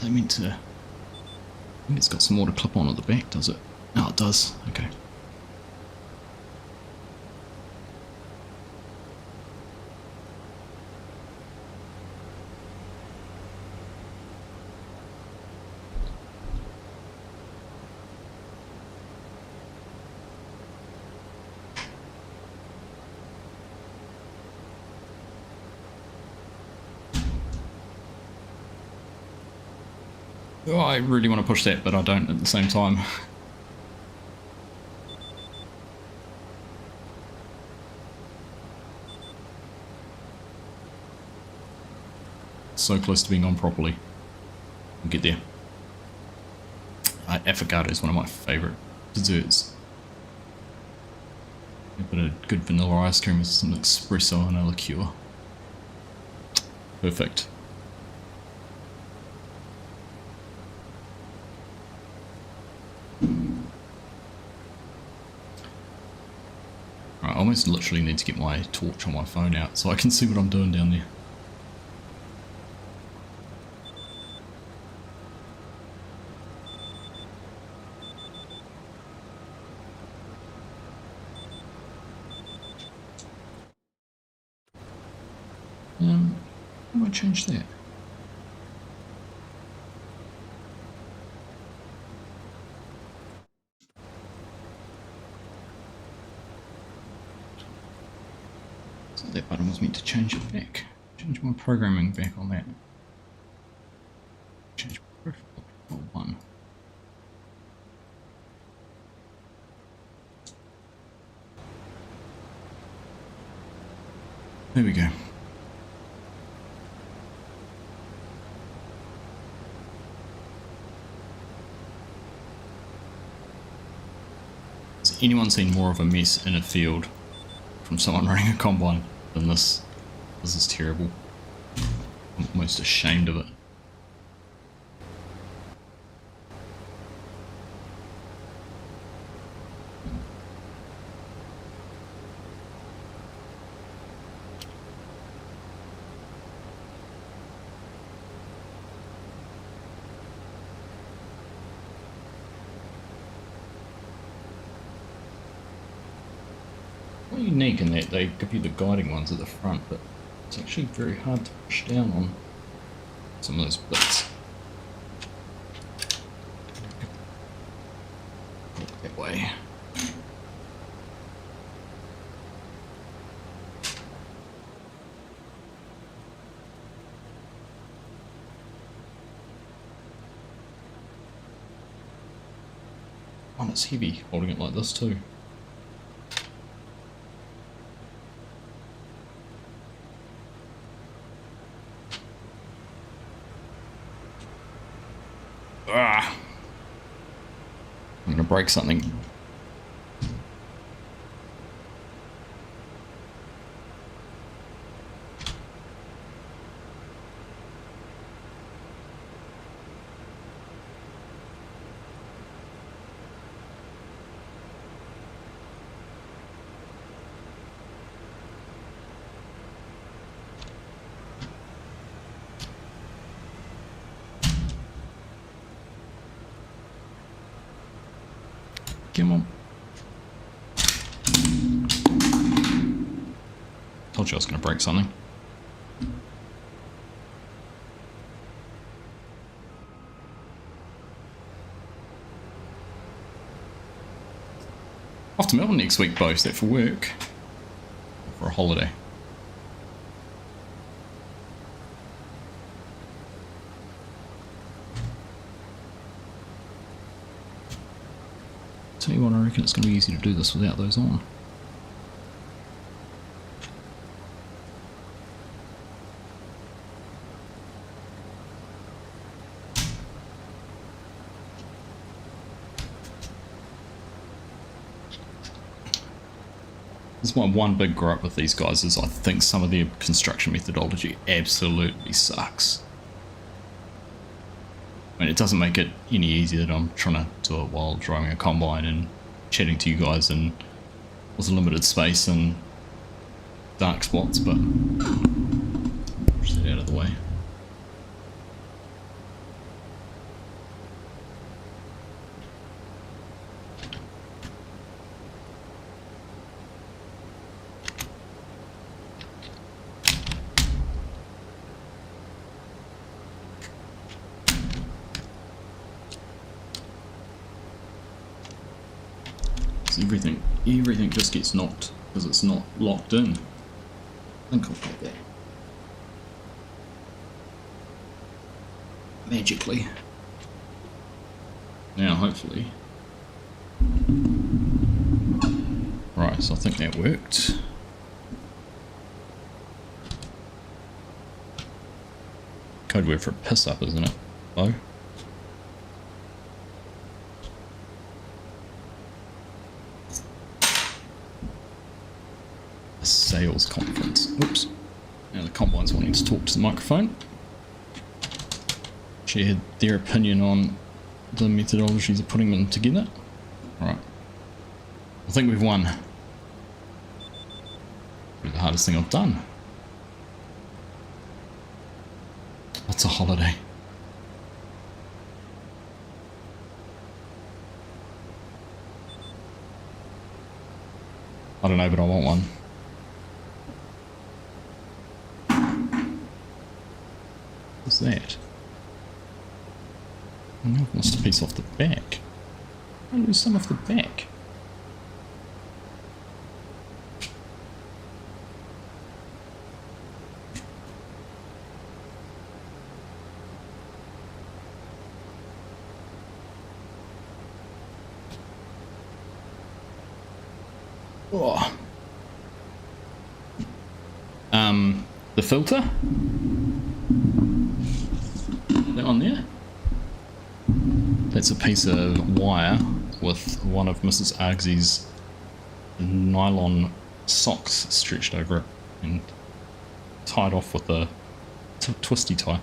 I meant to. I think it's got some more to clip on at the back, does it? Oh, it does. Okay. Oh, I really want to push that, but I don't at the same time. So close to being on properly. We'll get there. Affogato is one of my favourite desserts. A bit of good vanilla ice cream with some espresso and a liqueur. Perfect. I almost literally need to get my torch on my phone out so I can see what I'm doing down there. How do I change that? So that button was meant to change it back. Change my programming back on that. Change my profile one. There we go. Has anyone seen more of a mess in a field from someone running a combine than this? This is terrible. I'm almost ashamed of it. Unique in that they give you the guiding ones at the front, but it's actually very hard to push down on some of those bits. Look that way. Oh, it's heavy holding it like this too. Ah! I'm gonna break something. Come on. Told you I was going to break something. Off to Melbourne next week, Bo. Is that for work? Or for a holiday? Tell you what, I reckon it's going to be easy to do this without those on. This is my one big gripe with these guys is I think some of their construction methodology absolutely sucks. I mean, it doesn't make it any easier that I'm trying to do it while driving a combine and chatting to you guys and with limited space and dark spots, but push that out of the way. Everything just gets knocked because it's not locked in. I think I'll get that. Magically. Now, hopefully. Right, so I think that worked. Code word for piss up, isn't it? Oh. Sales conference. Oops. Now the combine's wanting to talk to the microphone. Share their opinion on the methodologies of putting them together. Alright. I think we've won. Probably the hardest thing I've done. What's a holiday? I don't know, but I want one. What's that? Oh, I've lost a piece off the back. I lose some off the back. Oh. The filter? That on there? That's a piece of wire with one of Mrs. Argsy's nylon socks stretched over it and tied off with a twisty tie.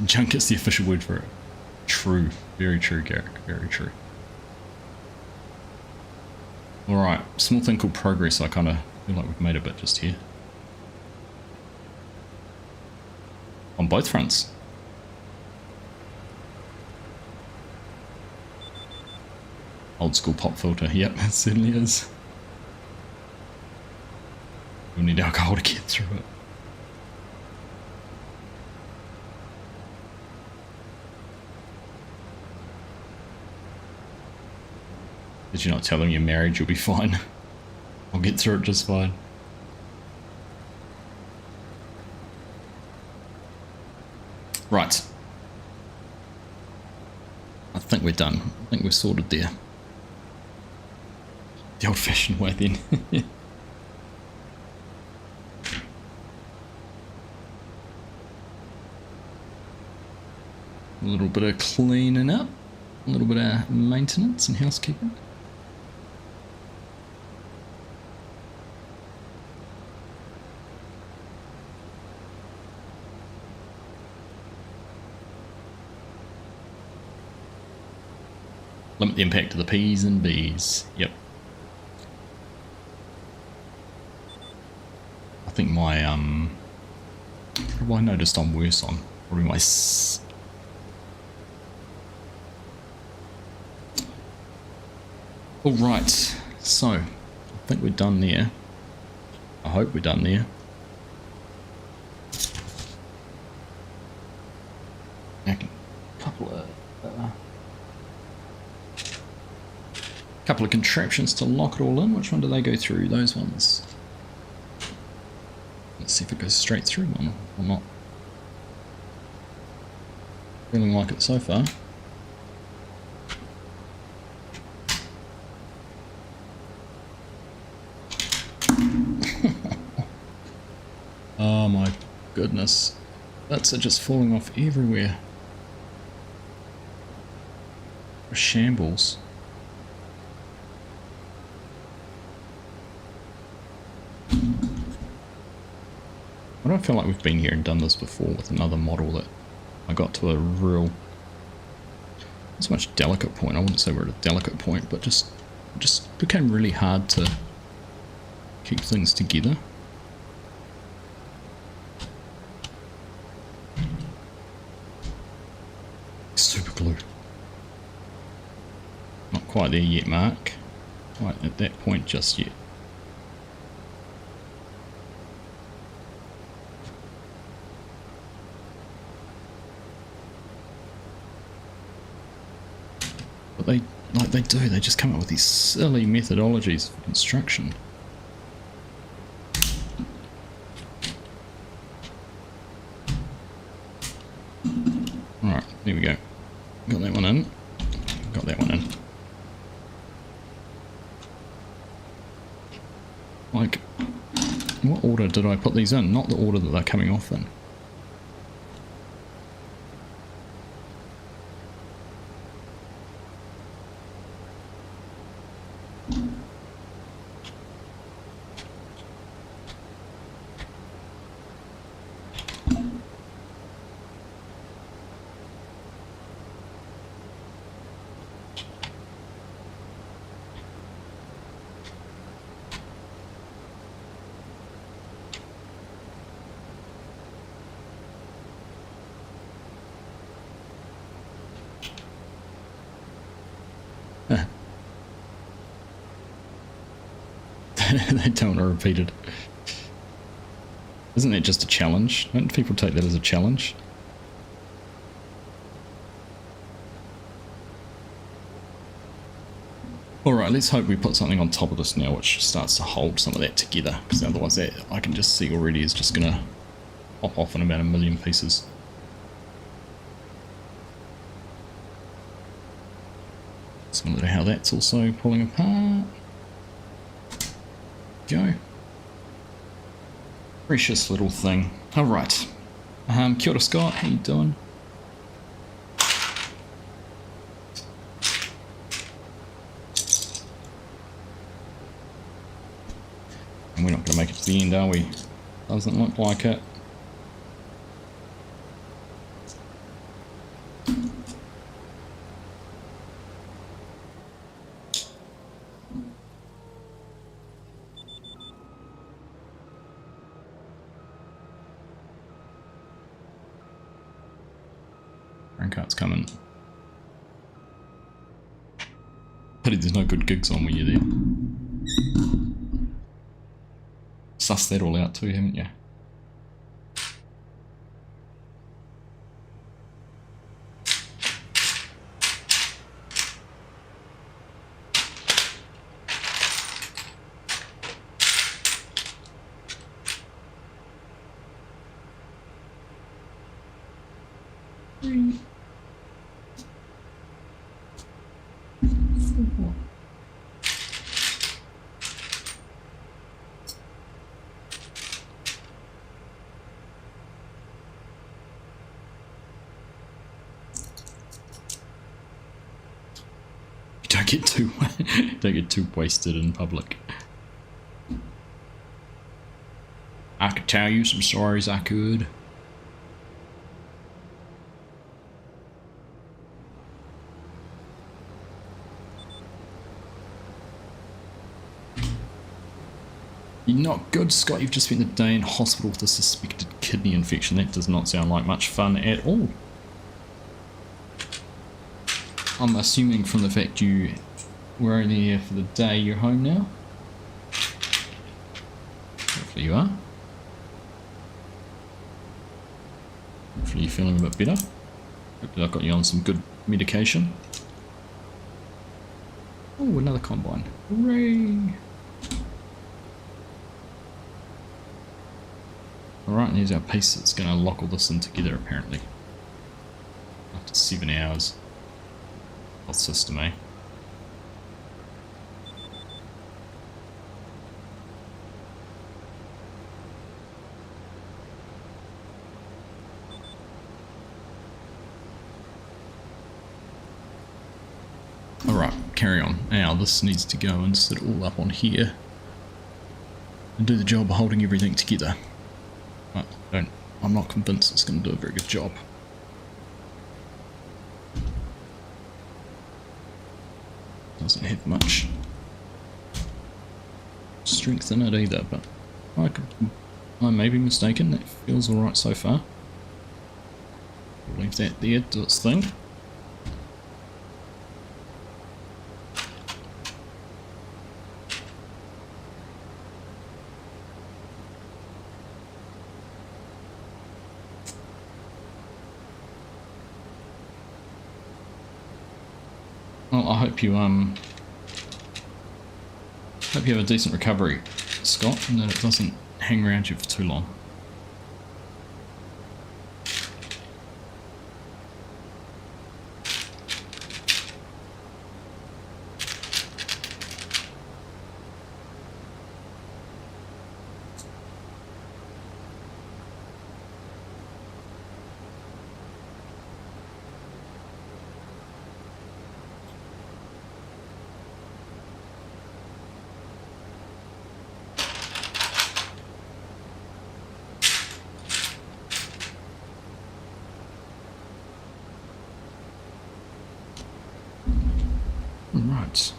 Junk is the official word for it. True. Very true, Garrick. Very true. Alright, small thing called progress. I kind of feel like we've made a bit just here. On both fronts. Old school pop filter. Yep, it certainly is. We'll need alcohol to get through it. Did you not tell them you're married? You'll be fine. I'll get through it just fine. Right. I think we're done. I think we're sorted there. The old-fashioned way then. A little bit of cleaning up, a little bit of maintenance and housekeeping. Limit the impact of the P's and B's. Yep. I think my, what have I noticed I'm worse on? Probably my Alright, so, I think we're done there. I hope we're done there. Couple of contraptions to lock it all in. Which one do they go through? Those ones. Let's see if it goes straight through one or not. Feeling like it so far. Oh my goodness. Bits are just falling off everywhere. Shambles. I don't feel like we've been here and done this before with another model that I got to a real, not so much delicate point, I wouldn't say we're at a delicate point, but just became really hard to keep things together. Super glue. Not quite there yet, Mark. Quite at that point just yet. They do, they just come up with these silly methodologies for construction. Alright, there we go. Got that one in. Got that one in. Like, what order did I put these in? Not the order that they're coming off in. They don't want to repeat it. Isn't that just a challenge? Don't people take that as a challenge? Alright, let's hope we put something on top of this now which starts to hold some of that together, because otherwise that I can just see already is just going to pop off in about 1,000,000 pieces. Similar to how that's also pulling apart. Go. Precious little thing. Alright. Kia ora Scott, how you doing? And we're not going to make it to the end, are we? Doesn't look like it. Cart's coming. Pity there's no good gigs on when you're there. Sussed that all out too, haven't you? don't get too wasted in public. I could tell you some stories, I could. You're not good, Scott. You've just spent the day in hospital with a suspected kidney infection. That does not sound like much fun at all. I'm assuming from the fact you were only here for the day, you're home now? Hopefully you are. Hopefully you're feeling a bit better. Hopefully I've got you on some good medication. Oh, another combine. Hooray! Alright, and here's our piece that's going to lock all this in together apparently. After 7 hours. Health system, eh? Alright, carry on. Now this needs to go and sit all up on here and do the job of holding everything together. But I'm not convinced it's going to do a very good job. Doesn't have much strength in it either, but I may be mistaken. That feels alright so far. We'll leave that there, do its thing. Well, I hope you have a decent recovery, Scott, and that it doesn't hang around you for too long. Right.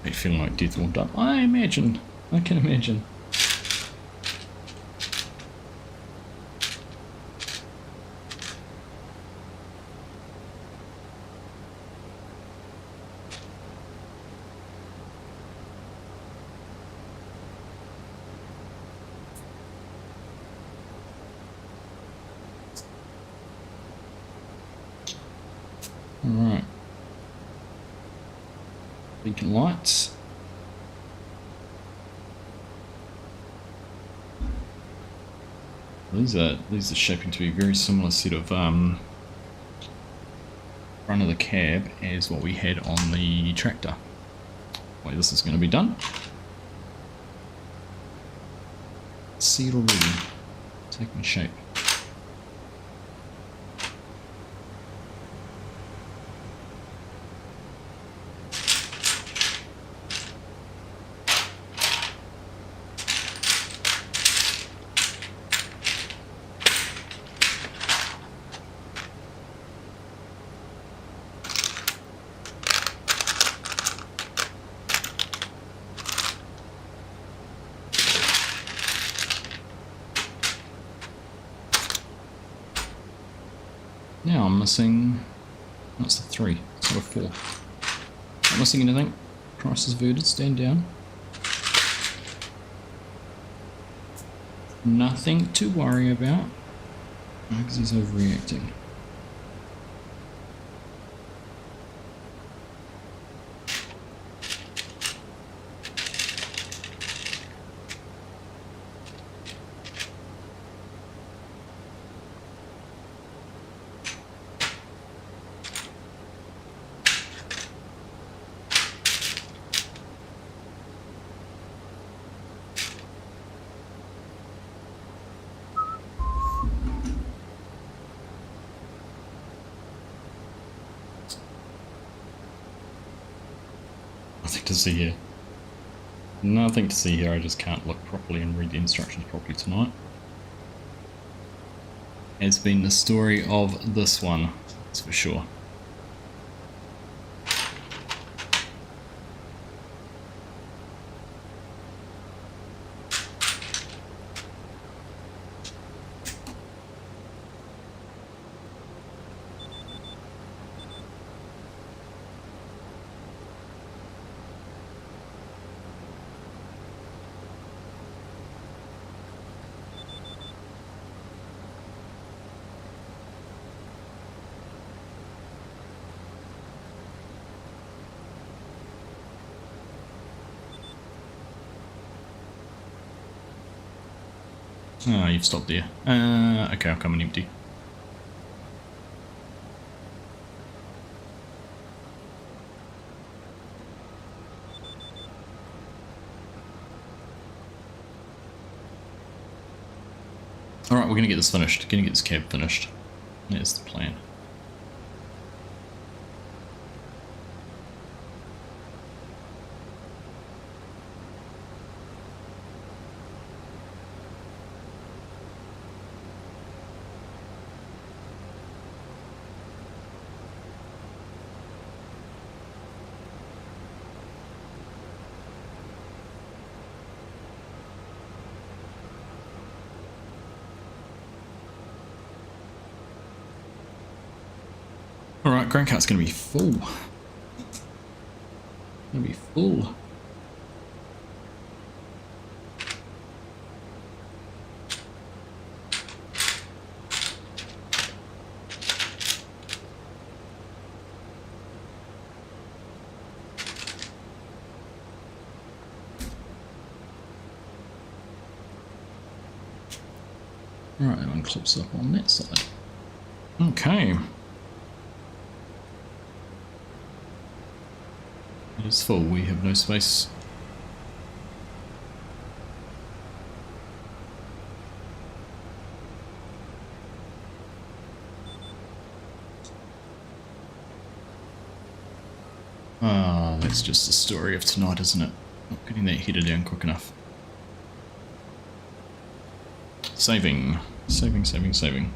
Are you feeling like death warmed up? I can imagine. Alright. Beacon lights. These are shaping to be a very similar set of front of the cab as what we had on the tractor. Wait, this is going to be done. See it already taking shape. Now I'm missing, that's the 3, so a 4. Not missing anything. Price is verted, stand down. Nothing to worry about, because he's overreacting. Nothing to see here. Nothing to see here. I just can't look properly and read the instructions properly tonight. Has been the story of this one, that's for sure. Oh, you've stopped there. Okay, I'll come and empty. Alright, we're gonna get this finished. Gonna get this cab finished. That's the plan. Alright, ground cart's gonna be full. Gonna be full. Alright, that one clips up on that side. Okay. It is full, we have no space. Ah, that's just the story of tonight, isn't it? Not getting that header down quick enough. Saving. Saving, saving, saving.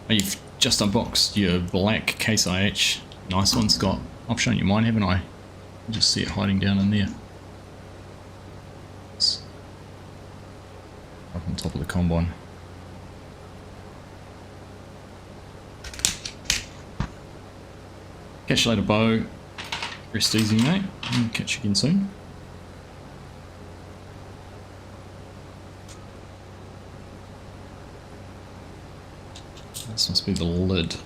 You've just unboxed your black Case IH. Nice one, Scott. I've shown you mine, haven't I? You just see it hiding down in there. It's up on top of the combine. Catch you later, Bo. Rest easy, mate. Catch you again soon. This must be the lid.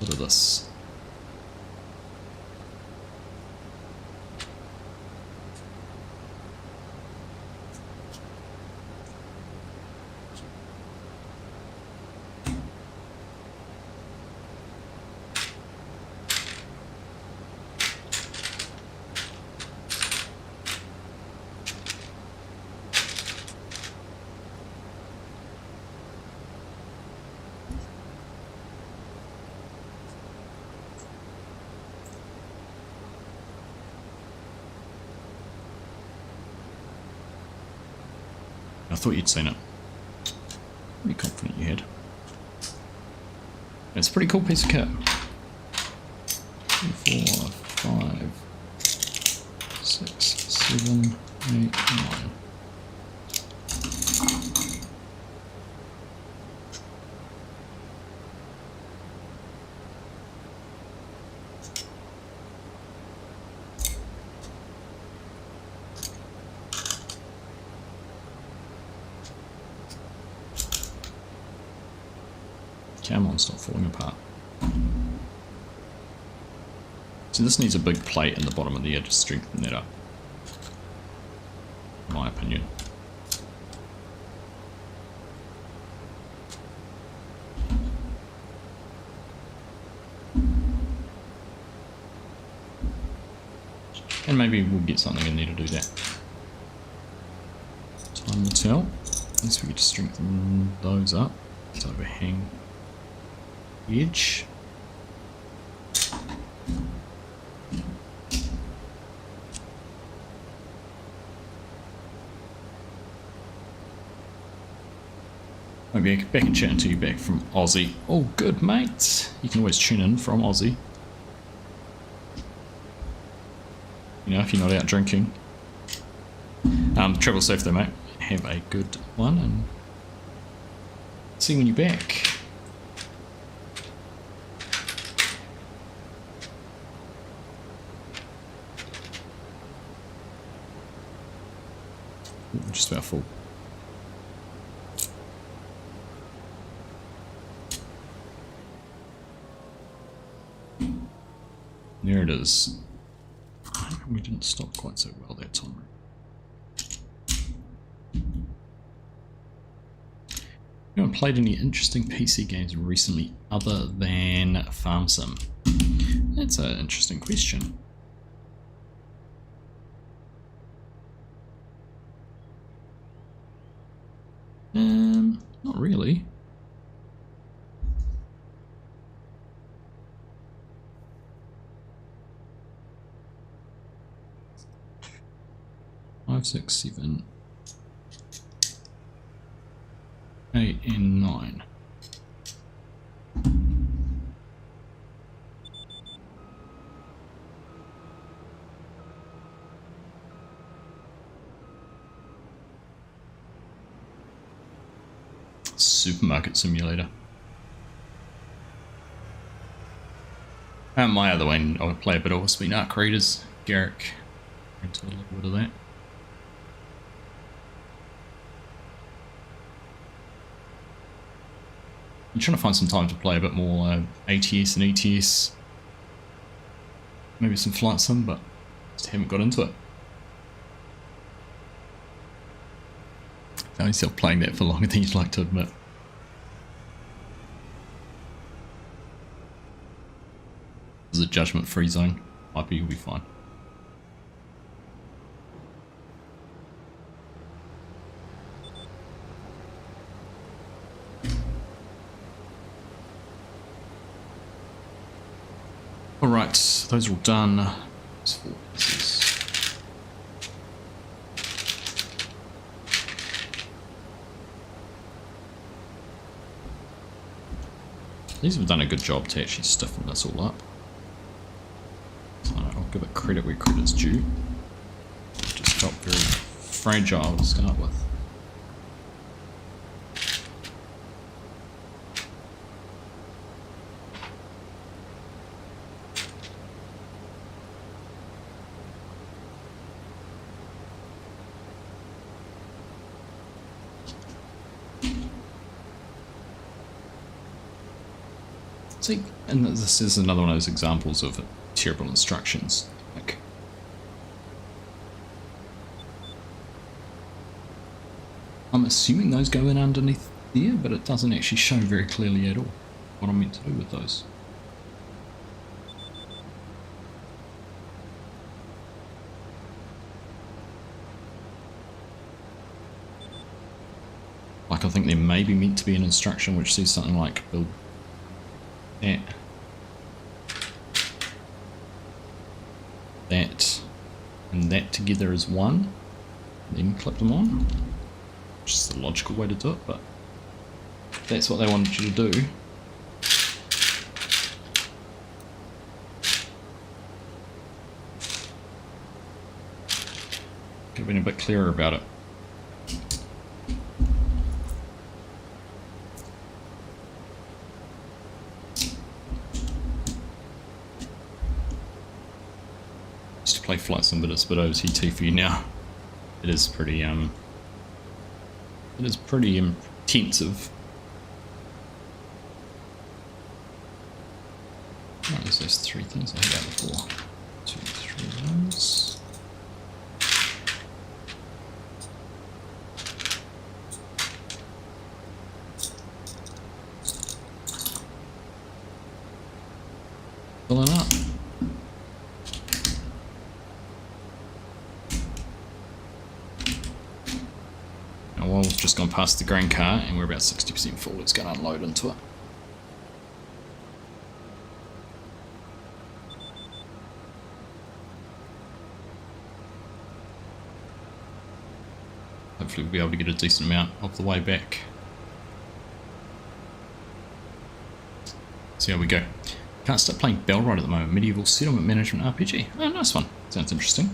Look at this. I thought you'd seen it. Pretty confident you had. It's a pretty cool piece of kit. 3, 4, 5, 6, 7, 8, 9. Come on, stop falling apart. So this needs a big plate in the bottom of the edge to strengthen that up, in my opinion. And maybe we'll get something in there to do that. Time will tell. Unless we could just strengthen those up. Let's overhang edge. I'll be back and chat until you're back from Aussie. Oh, good, mate. You can always tune in from Aussie. You know, if you're not out drinking. Travel safe though, mate. Have a good one and see you when you're back. Ooh, just about full. There it is. We didn't stop quite so well that time. You haven't played any interesting PC games recently other than Farm Sim? That's an interesting question. Not really. Five, 6, 7, 8, and 9. Supermarket Simulator. My other one, I would play a bit of Aussie Arc Raiders. Garrick into a little bit of that. I'm trying to find some time to play a bit more ATS and ETS. Maybe some Flight Sim, but just haven't got into it. I found myself playing that for longer than you'd like to admit. This is a judgment-free zone. You'll be fine. Alright, those are all done. Those 4 pieces. These have done a good job to actually stiffen this all up. So I'll give it credit where credit's due. It just felt very fragile to start with. See, and this is another one of those examples of terrible instructions. Like, I'm assuming those go in underneath there, but it doesn't actually show very clearly at all what I'm meant to do with those. Like, I think there may be meant to be an instruction which says something like build that and that together as one, then clip them on, which is the logical way to do it, but if that's what they wanted you to do, could have been a bit clearer about it. Play Flight Sim, but it's a bit OTT for you now. It is pretty intensive. Oh, there's those 3 things I had out before. 2, 3 of those. Filling up. Now while we've just gone past the grain car and we're about 60% full, it's going to unload into it. Hopefully we'll be able to get a decent amount of the way back. See how we go. Can't stop playing Barley at the moment. Medieval settlement management RPG. Oh, nice one. Sounds interesting.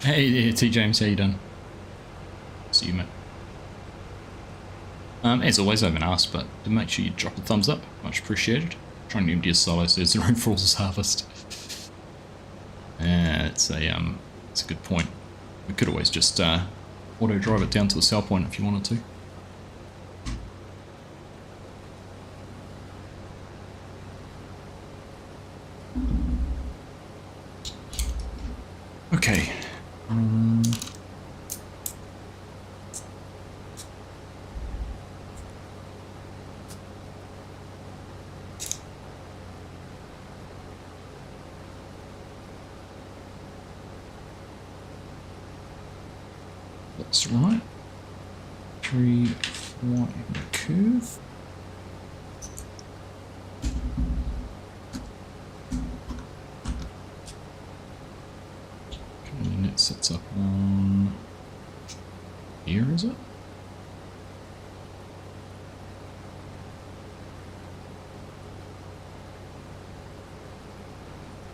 Hey, T James, how you doing? See you, mate. As always, I haven't asked, but to make sure you drop a thumbs up, much appreciated. Trying to empty a silo so there's room for all this harvest. It's a good point. We could always just auto drive it down to the sell point if you wanted to. Okay. That's right. 3, 4 in the curve. And it sets up on here, is it?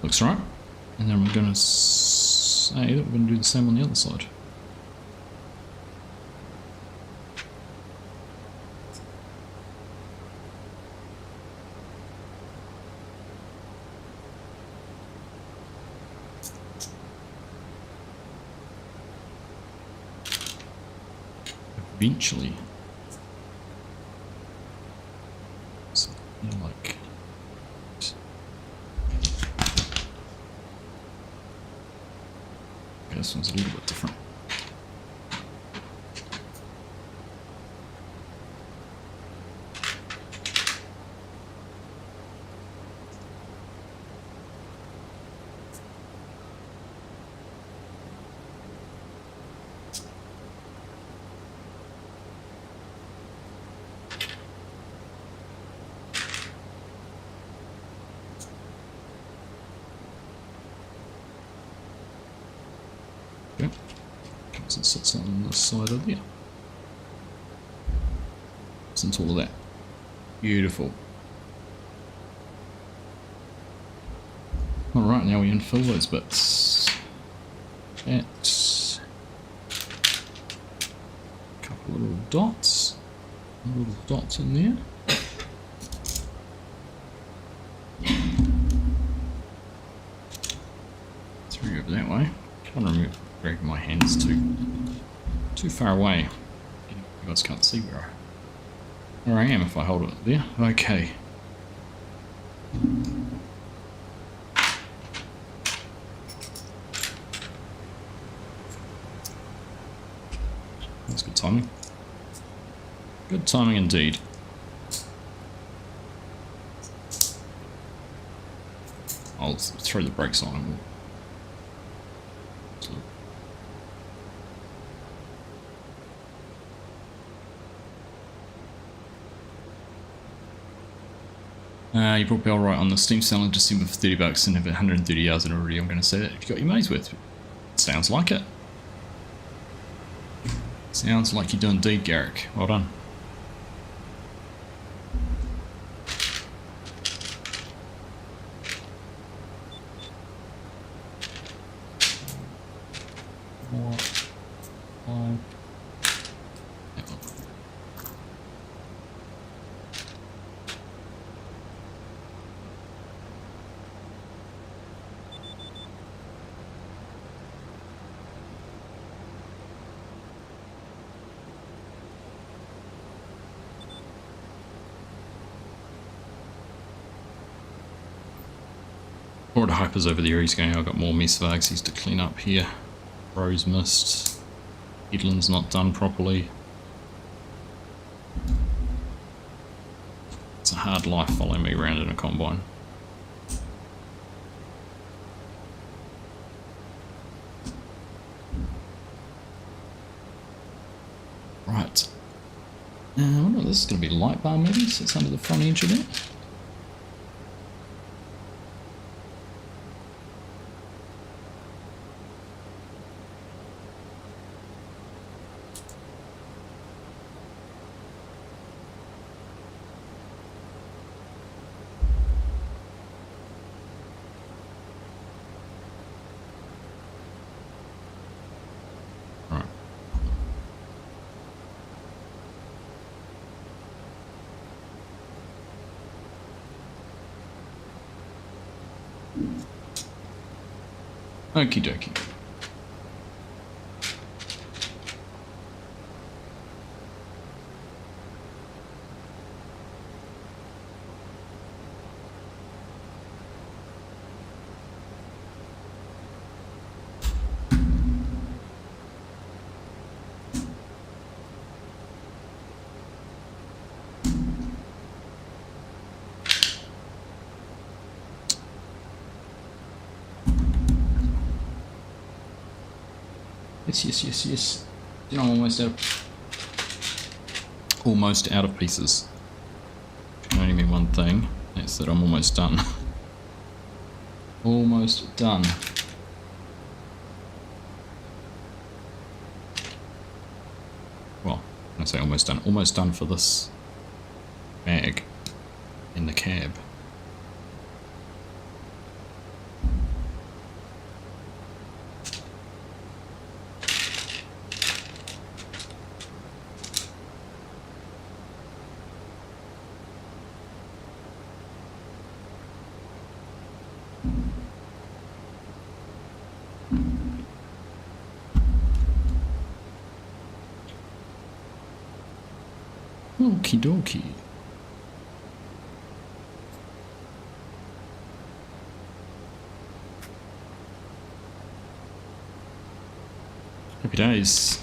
Looks right. And then we're going to say that we're going to do the same on the other side. Eventually, something like this one's a little bit different. Comes and sits on the side of there. Listen to all of that. Beautiful. Alright, now we infill those bits. That's a couple of little dots. Little dots in there. Through over that way. Can't remove dragging my hands too far away. You guys can't see where I am if I hold it there. Okay. That's good timing. Good timing indeed. I'll throw the brakes on and we'll you brought Barley on the Steam sale in December for $30 and have 130 hours in already. I'm going to say that if you got your money's worth. Sounds like it. Sounds like you do indeed, Garrick. Well done. Or the hypers over there, he's going, I've got more mess vags he's to clean up here. Rose mist. Headland's not done properly. It's a hard life following me around in a combine. Right. I wonder if this is going to be light bar maybe, so it's under the front edge of it. Okie dokie. Yes. You know, I'm almost out of pieces. Can only mean one thing. That's that I'm almost done. Almost done. Well, I say almost done. Almost done for this bag in the cab. Okie dokie. Happy days.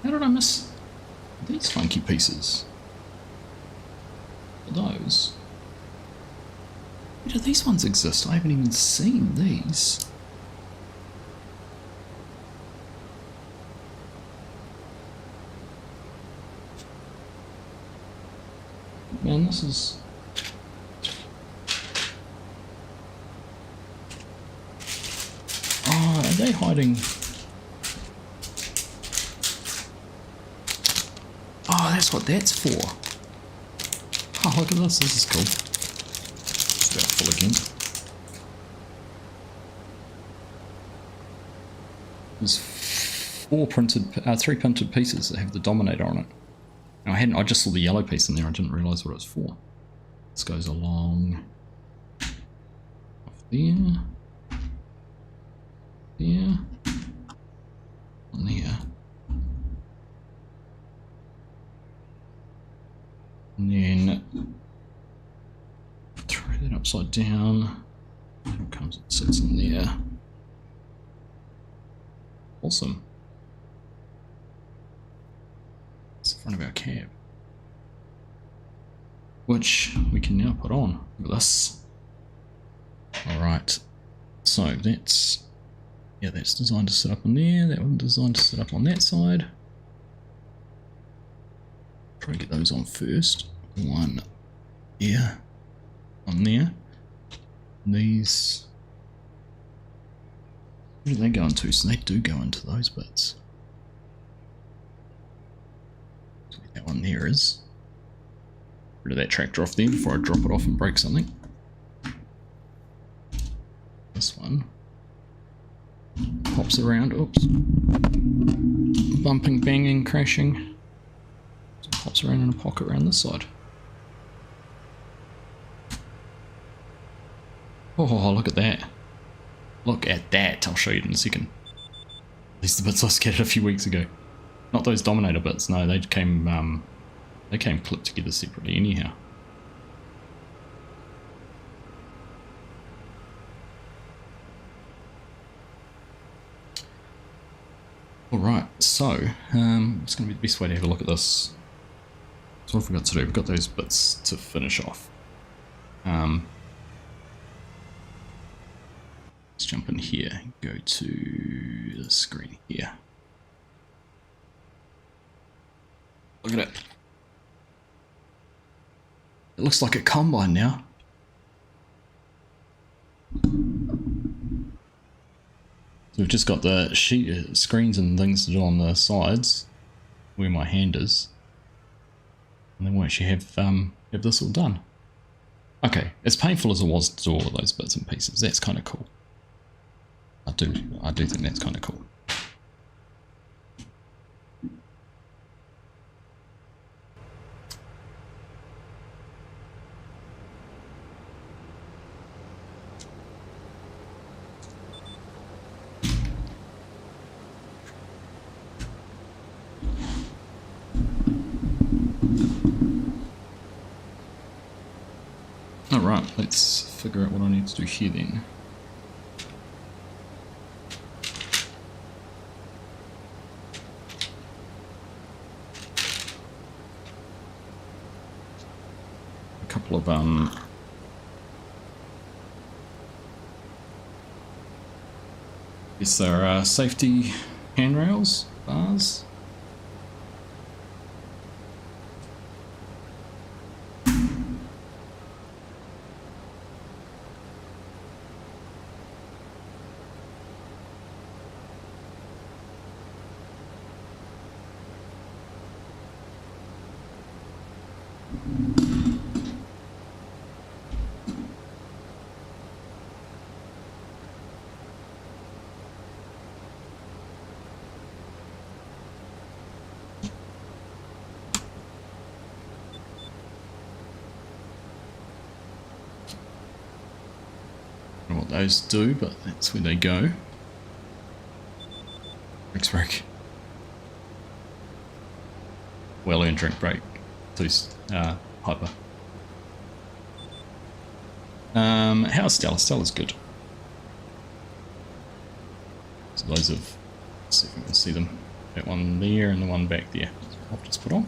How did I miss these funky pieces? Those? Where do these ones exist? I haven't even seen these. Man, this is... Oh, are they hiding? Oh, that's what that's for. Oh, look at this. This is cool. Just about full again. There's three printed pieces that have the Dominator on it. Now, I just saw the yellow piece in there. I didn't realise what it was for. This goes along off there, there, and there, and then throw that upside down. And it comes and sits in there. Awesome. It's the front of our cab, which we can now put on. Look at this. Alright, so that's designed to sit up on there, that one designed to sit up on that side. Try to get those on first. One here, on there. And these, where do they go into? So they do go into those bits. That one there is. Rid of that tractor off there before I drop it off and break something. This one pops around, oops. Bumping, banging, crashing. So it pops around in a pocket around this side. Oh, look at that. Look at that. I'll show you in a second. These are the bits I scattered a few weeks ago. Not those Dominator bits, no, they came clipped together separately anyhow. Alright, so what's going to be the best way to have a look at this? So what have we got to do? We've got those bits to finish off. Let's jump in here and go to the screen here. Look at it. It looks like a combine now. So we've just got the screens and things to do on the sides, where my hand is, and then we'll actually have this all done. Okay, as painful as it was to do all of those bits and pieces, that's kind of cool. I do think that's kind of cool. Alright, let's figure out what I need to do here then. A couple of yes, there are safety handrails, bars. I don't know what those do, but that's where they go. Drinks break. Well earned drink break. Please, Hyper. How's Stella? Stella's good. So those of, let's see if we can see them. That one there and the one back there. I'll just put on.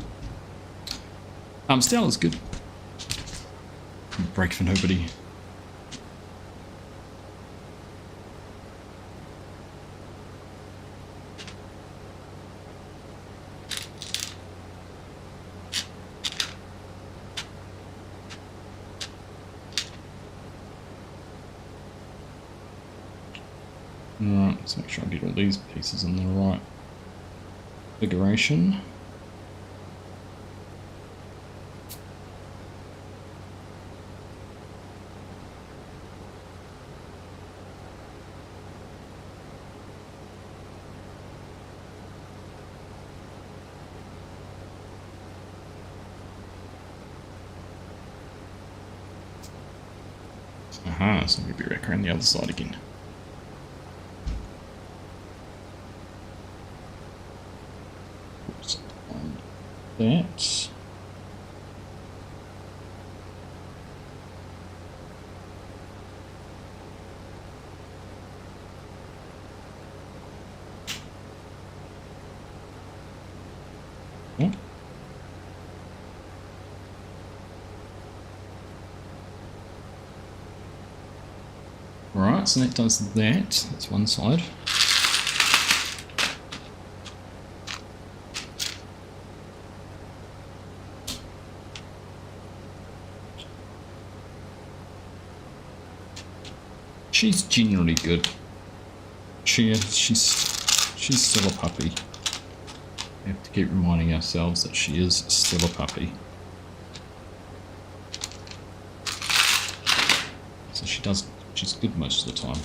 Stella's good. Break for nobody. Alright, let's make sure I get all these pieces in the right configuration. Aha, so we'll be back around the other side again. That. Oh. Right, so that does that. That's one side. She's genuinely good. She's still a puppy. We have to keep reminding ourselves that she is still a puppy. So she's good most of the time.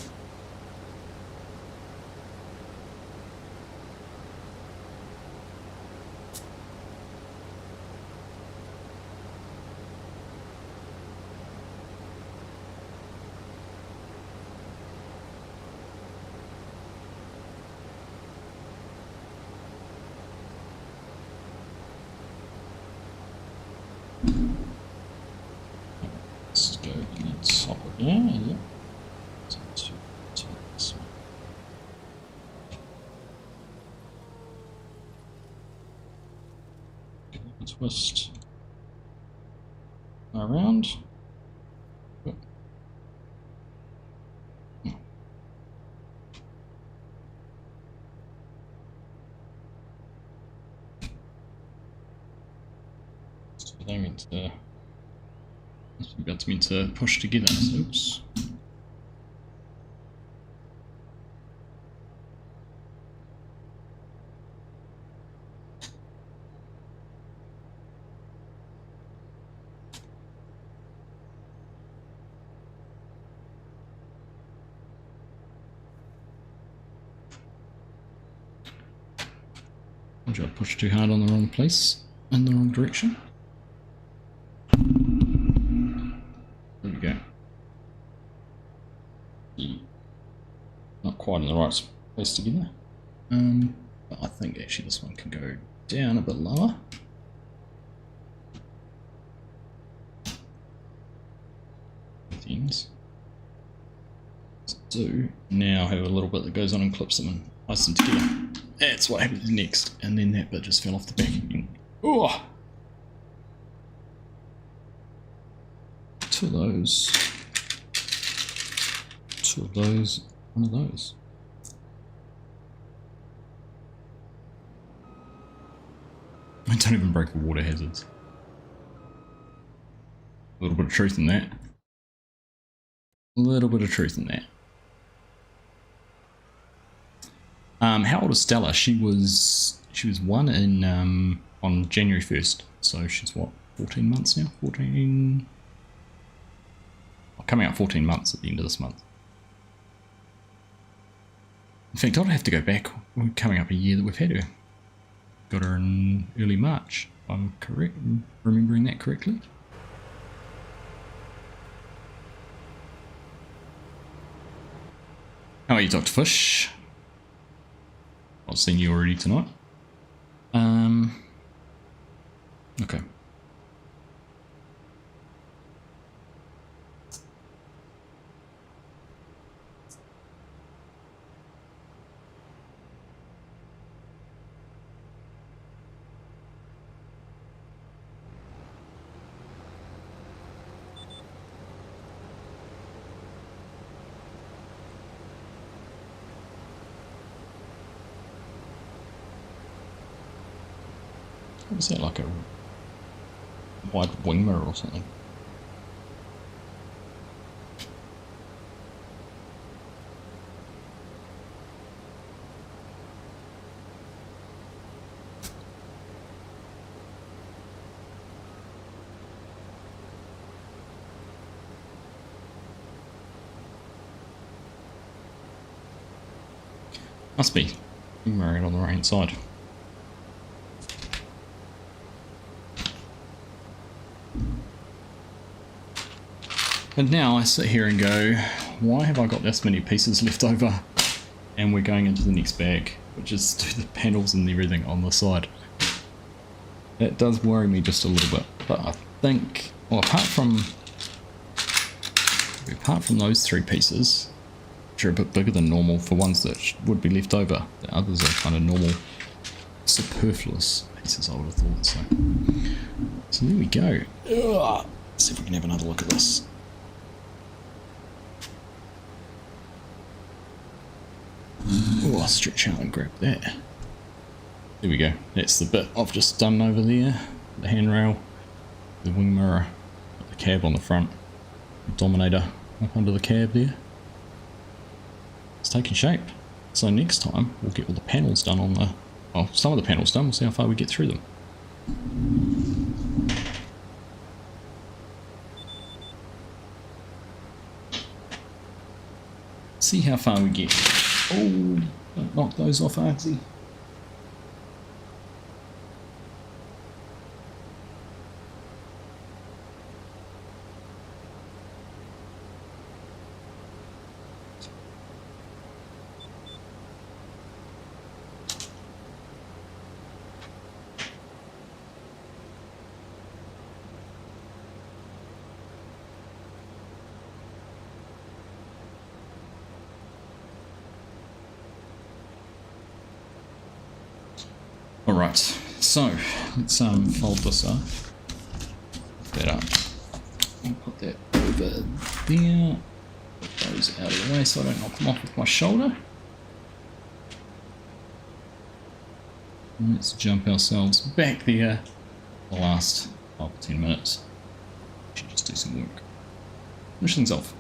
Let's go to the top of there, yeah. twist around. So they meant to. That's meant to push together. So, oops. I pushed too hard on the wrong place, in the wrong direction. There we go. Not quite in the right place together. But I think actually this one can go down a bit lower. Things. Let's do now have a little bit that goes on and clips them and ties them together. That's what happens next, and then that bit just fell off the back again. Oh! Two of those, one of those. I don't even break the water hazards. A little bit of truth in that. A little bit of truth in that. How old is Stella? She was 1 in on January 1st, so she's what, 14 months now? 14, coming out 14 months at the end of this month. In fact, I'd have to go back. We're coming up a year that we've had her. Got her in early March, if I'm correct, remembering that correctly. How are you, Dr. Fish? I've seen you already tonight. Okay. What is that, like a wide wing mirror or something? Must be wing mirror on the right hand side. And now I sit here and go, why have I got this many pieces left over? And we're going into the next bag, which is to do the panels and everything on the side. That does worry me just a little bit, but I think, well, apart from those 3 pieces, which are a bit bigger than normal for ones that would be left over, the others are kind of normal, superfluous pieces, I would have thought. So there we go. Ugh. Let's see if we can have another look at this. Oh, I'll stretch out and grab that. There we go. That's the bit I've just done over there. The handrail, the wing mirror, the cab on the front, the dominator up under the cab there. It's taking shape. So next time we'll get all the panels done on the, well, some of the panels done. We'll see how far we get through them. See how far we get. Oh, don't knock those off, Aussie. Alright, So let's fold this up. Put that up. I'll put that over there. Put those out of the way so I don't knock them off with my shoulder. And let's jump ourselves back there the last 5 or 10 minutes. Should just do some work. Finish things off.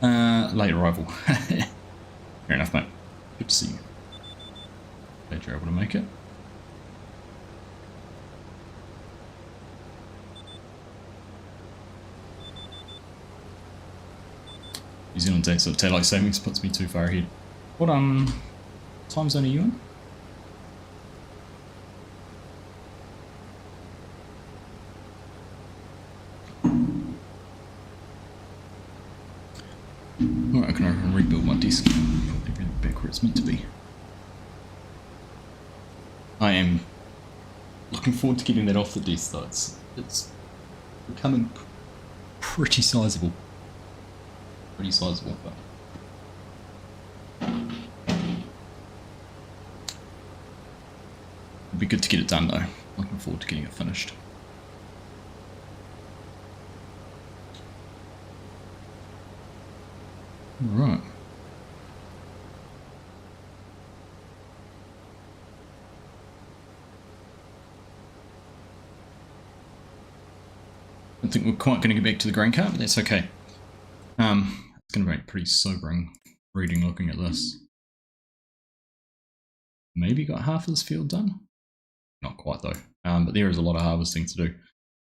Late arrival. Fair enough, mate. Good to see you. Glad you're able to make it. New Zealand dates of daylight savings puts me too far ahead. What time zone are you in? Alright, I can rebuild my desk. Probably really back where it's meant to be. I am looking forward to getting that off the desk though. It's becoming pretty sizable. Pretty sizable, but it'd be good to get it done though. Looking forward to getting it finished. Right. I don't think we're quite going to get back to the grain cart, but that's okay. It's going to be pretty sobering reading looking at this. Maybe got half of this field done? Not quite though, but there is a lot of harvesting to do.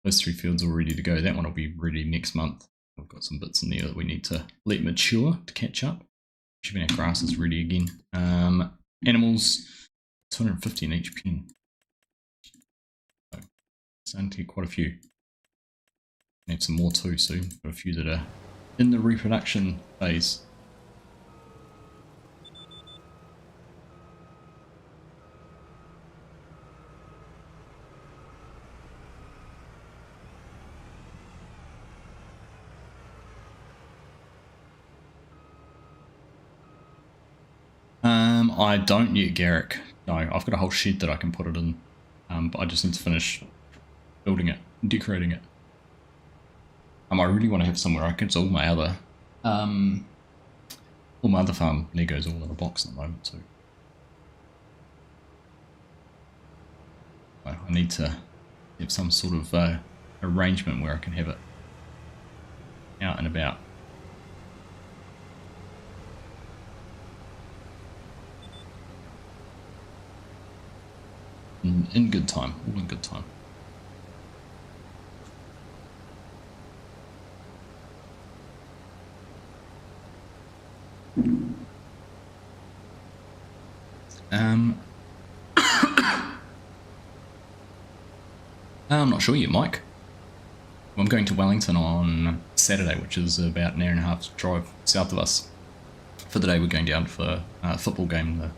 Those 3 fields are ready to go. That one will be ready next month. We've got some bits in there that we need to let mature to catch up. Should be our grass is ready again. Animals, 250 in each pen. So, starting to get quite a few. Need some more too soon. Got a few that are in the reproduction phase. I don't yet, Garrick. No, I've got a whole shed that I can put it in, but I just need to finish building it, decorating it. I really want to have somewhere I can all my other farm Legos all in a box at the moment too. I need to have some sort of arrangement where I can have it out and about. In good time, all in good time. I'm not sure yet, Mike. I'm going to Wellington on Saturday, which is about an hour and a half drive south of us. For the day we're going down for a football game. The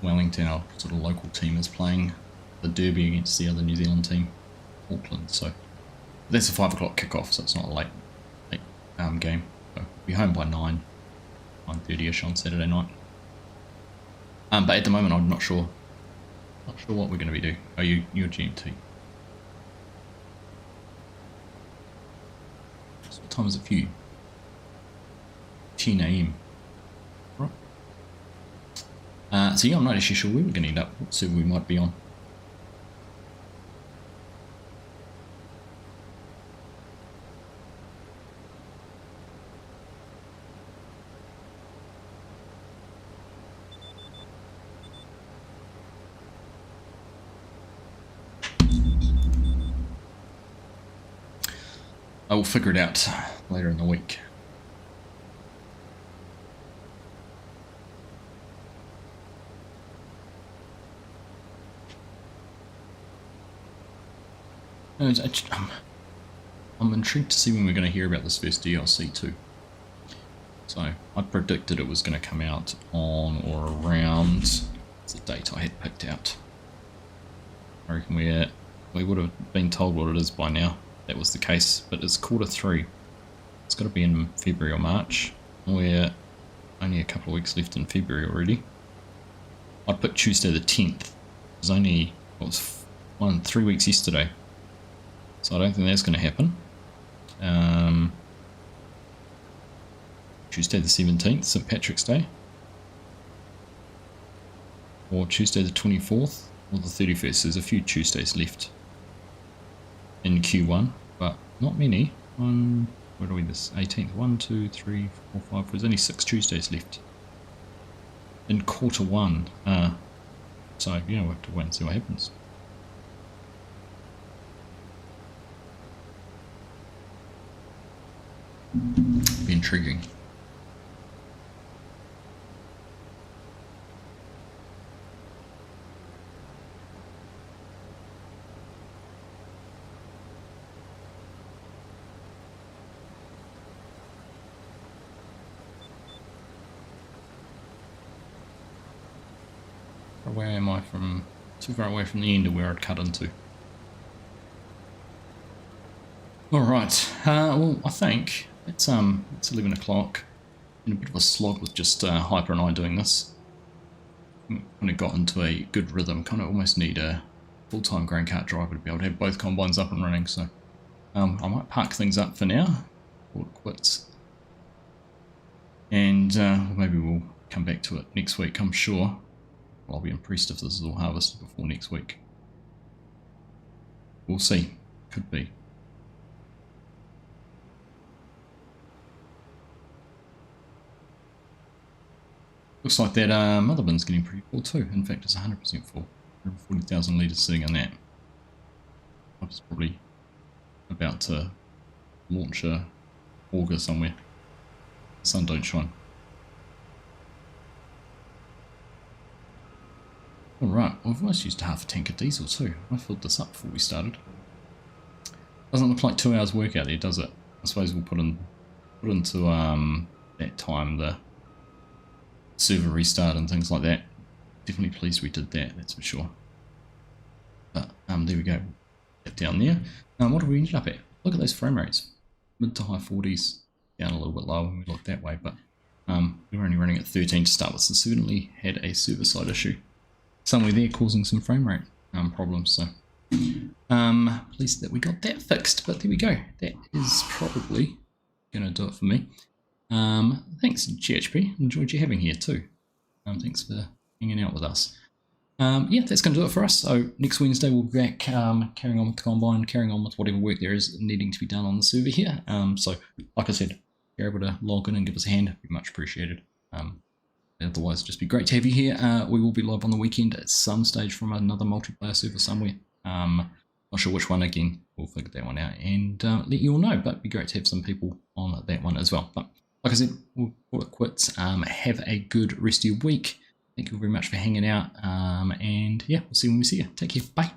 Wellington, our sort of local team, is playing the derby against the other New Zealand team, Auckland. So that's a 5 o'clock kickoff, so it's not a late game. So we'll be home by 9:30ish on Saturday night. But at the moment, I'm not sure. Not sure what we're going to be doing. Oh, you're GMT. So what time is it for you? 10 AM. Right. So yeah, I'm not actually sure where we're going to end up. What server we might be on. I will figure it out later in the week. I'm intrigued to see when we're going to hear about this first DLC too. So I predicted it was going to come out on or around the date I had picked out. I reckon we would have been told what it is by now. That was the case, but it's Q3. It's got to be in February or March. We're only a couple of weeks left in February already. I'd put Tuesday the 10th. There's only It was 3 weeks yesterday. So I don't think that's going to happen. Tuesday the 17th, St. Patrick's Day. Or Tuesday the 24th, or the 31st. There's a few Tuesdays left in Q1, but not many. What are we, this 18th? 1, 2, 3, 4, 5. There's only 6 Tuesdays left in quarter 1. So, you know, we'll have to wait and see what happens. Be intriguing. Where am I from? Too far away from the end of where I'd cut into. Alright, well, I think it's 11 o'clock. In a bit of a slog with just Hyper and I doing this. Kind of got into a good rhythm. Kind of almost need a full-time grain cart driver to be able to have both combines up and running. So I might park things up for now. Call it quits. And maybe we'll come back to it next week, I'm sure. I'll be impressed if this is all harvested before next week. We'll see. Could be. Looks like that mother bin's getting pretty full too. In fact, it's 100% full. 140,000 litres sitting in that. I was probably about to launch a auger somewhere. The sun don't shine. Alright, well, I've almost used half a tank of diesel too. I filled this up before we started. Doesn't look like 2 hours work out there, does it? I suppose we'll put into that time the server restart and things like that. Definitely pleased we did that, that's for sure. But there we go. Get down there. What have we ended up at? Look at those frame rates. Mid to high 40s. Down a little bit lower when we look that way, but we were only running at 13 to start with, so certainly had a server side issue somewhere there causing some frame rate problems. So pleased that we got that fixed, but there we go. That is probably gonna do it for me. Thanks GHP, enjoyed you having here too. Thanks for hanging out with us. Yeah, that's gonna do it for us. So next Wednesday we'll be back carrying on with the combine, carrying on with whatever work there is needing to be done on the server here. So like I said, if you're able to log in and give us a hand, it'd be much appreciated. Otherwise, just be great to have you here. We will be live on the weekend at some stage from another multiplayer server somewhere. Not sure which one again. We'll figure that one out and let you all know. But it'd be great to have some people on that one as well. But like I said, we'll call it quits. Have a good rest of your week. Thank you very much for hanging out. And yeah, we'll see you when we see you. Take care. Bye.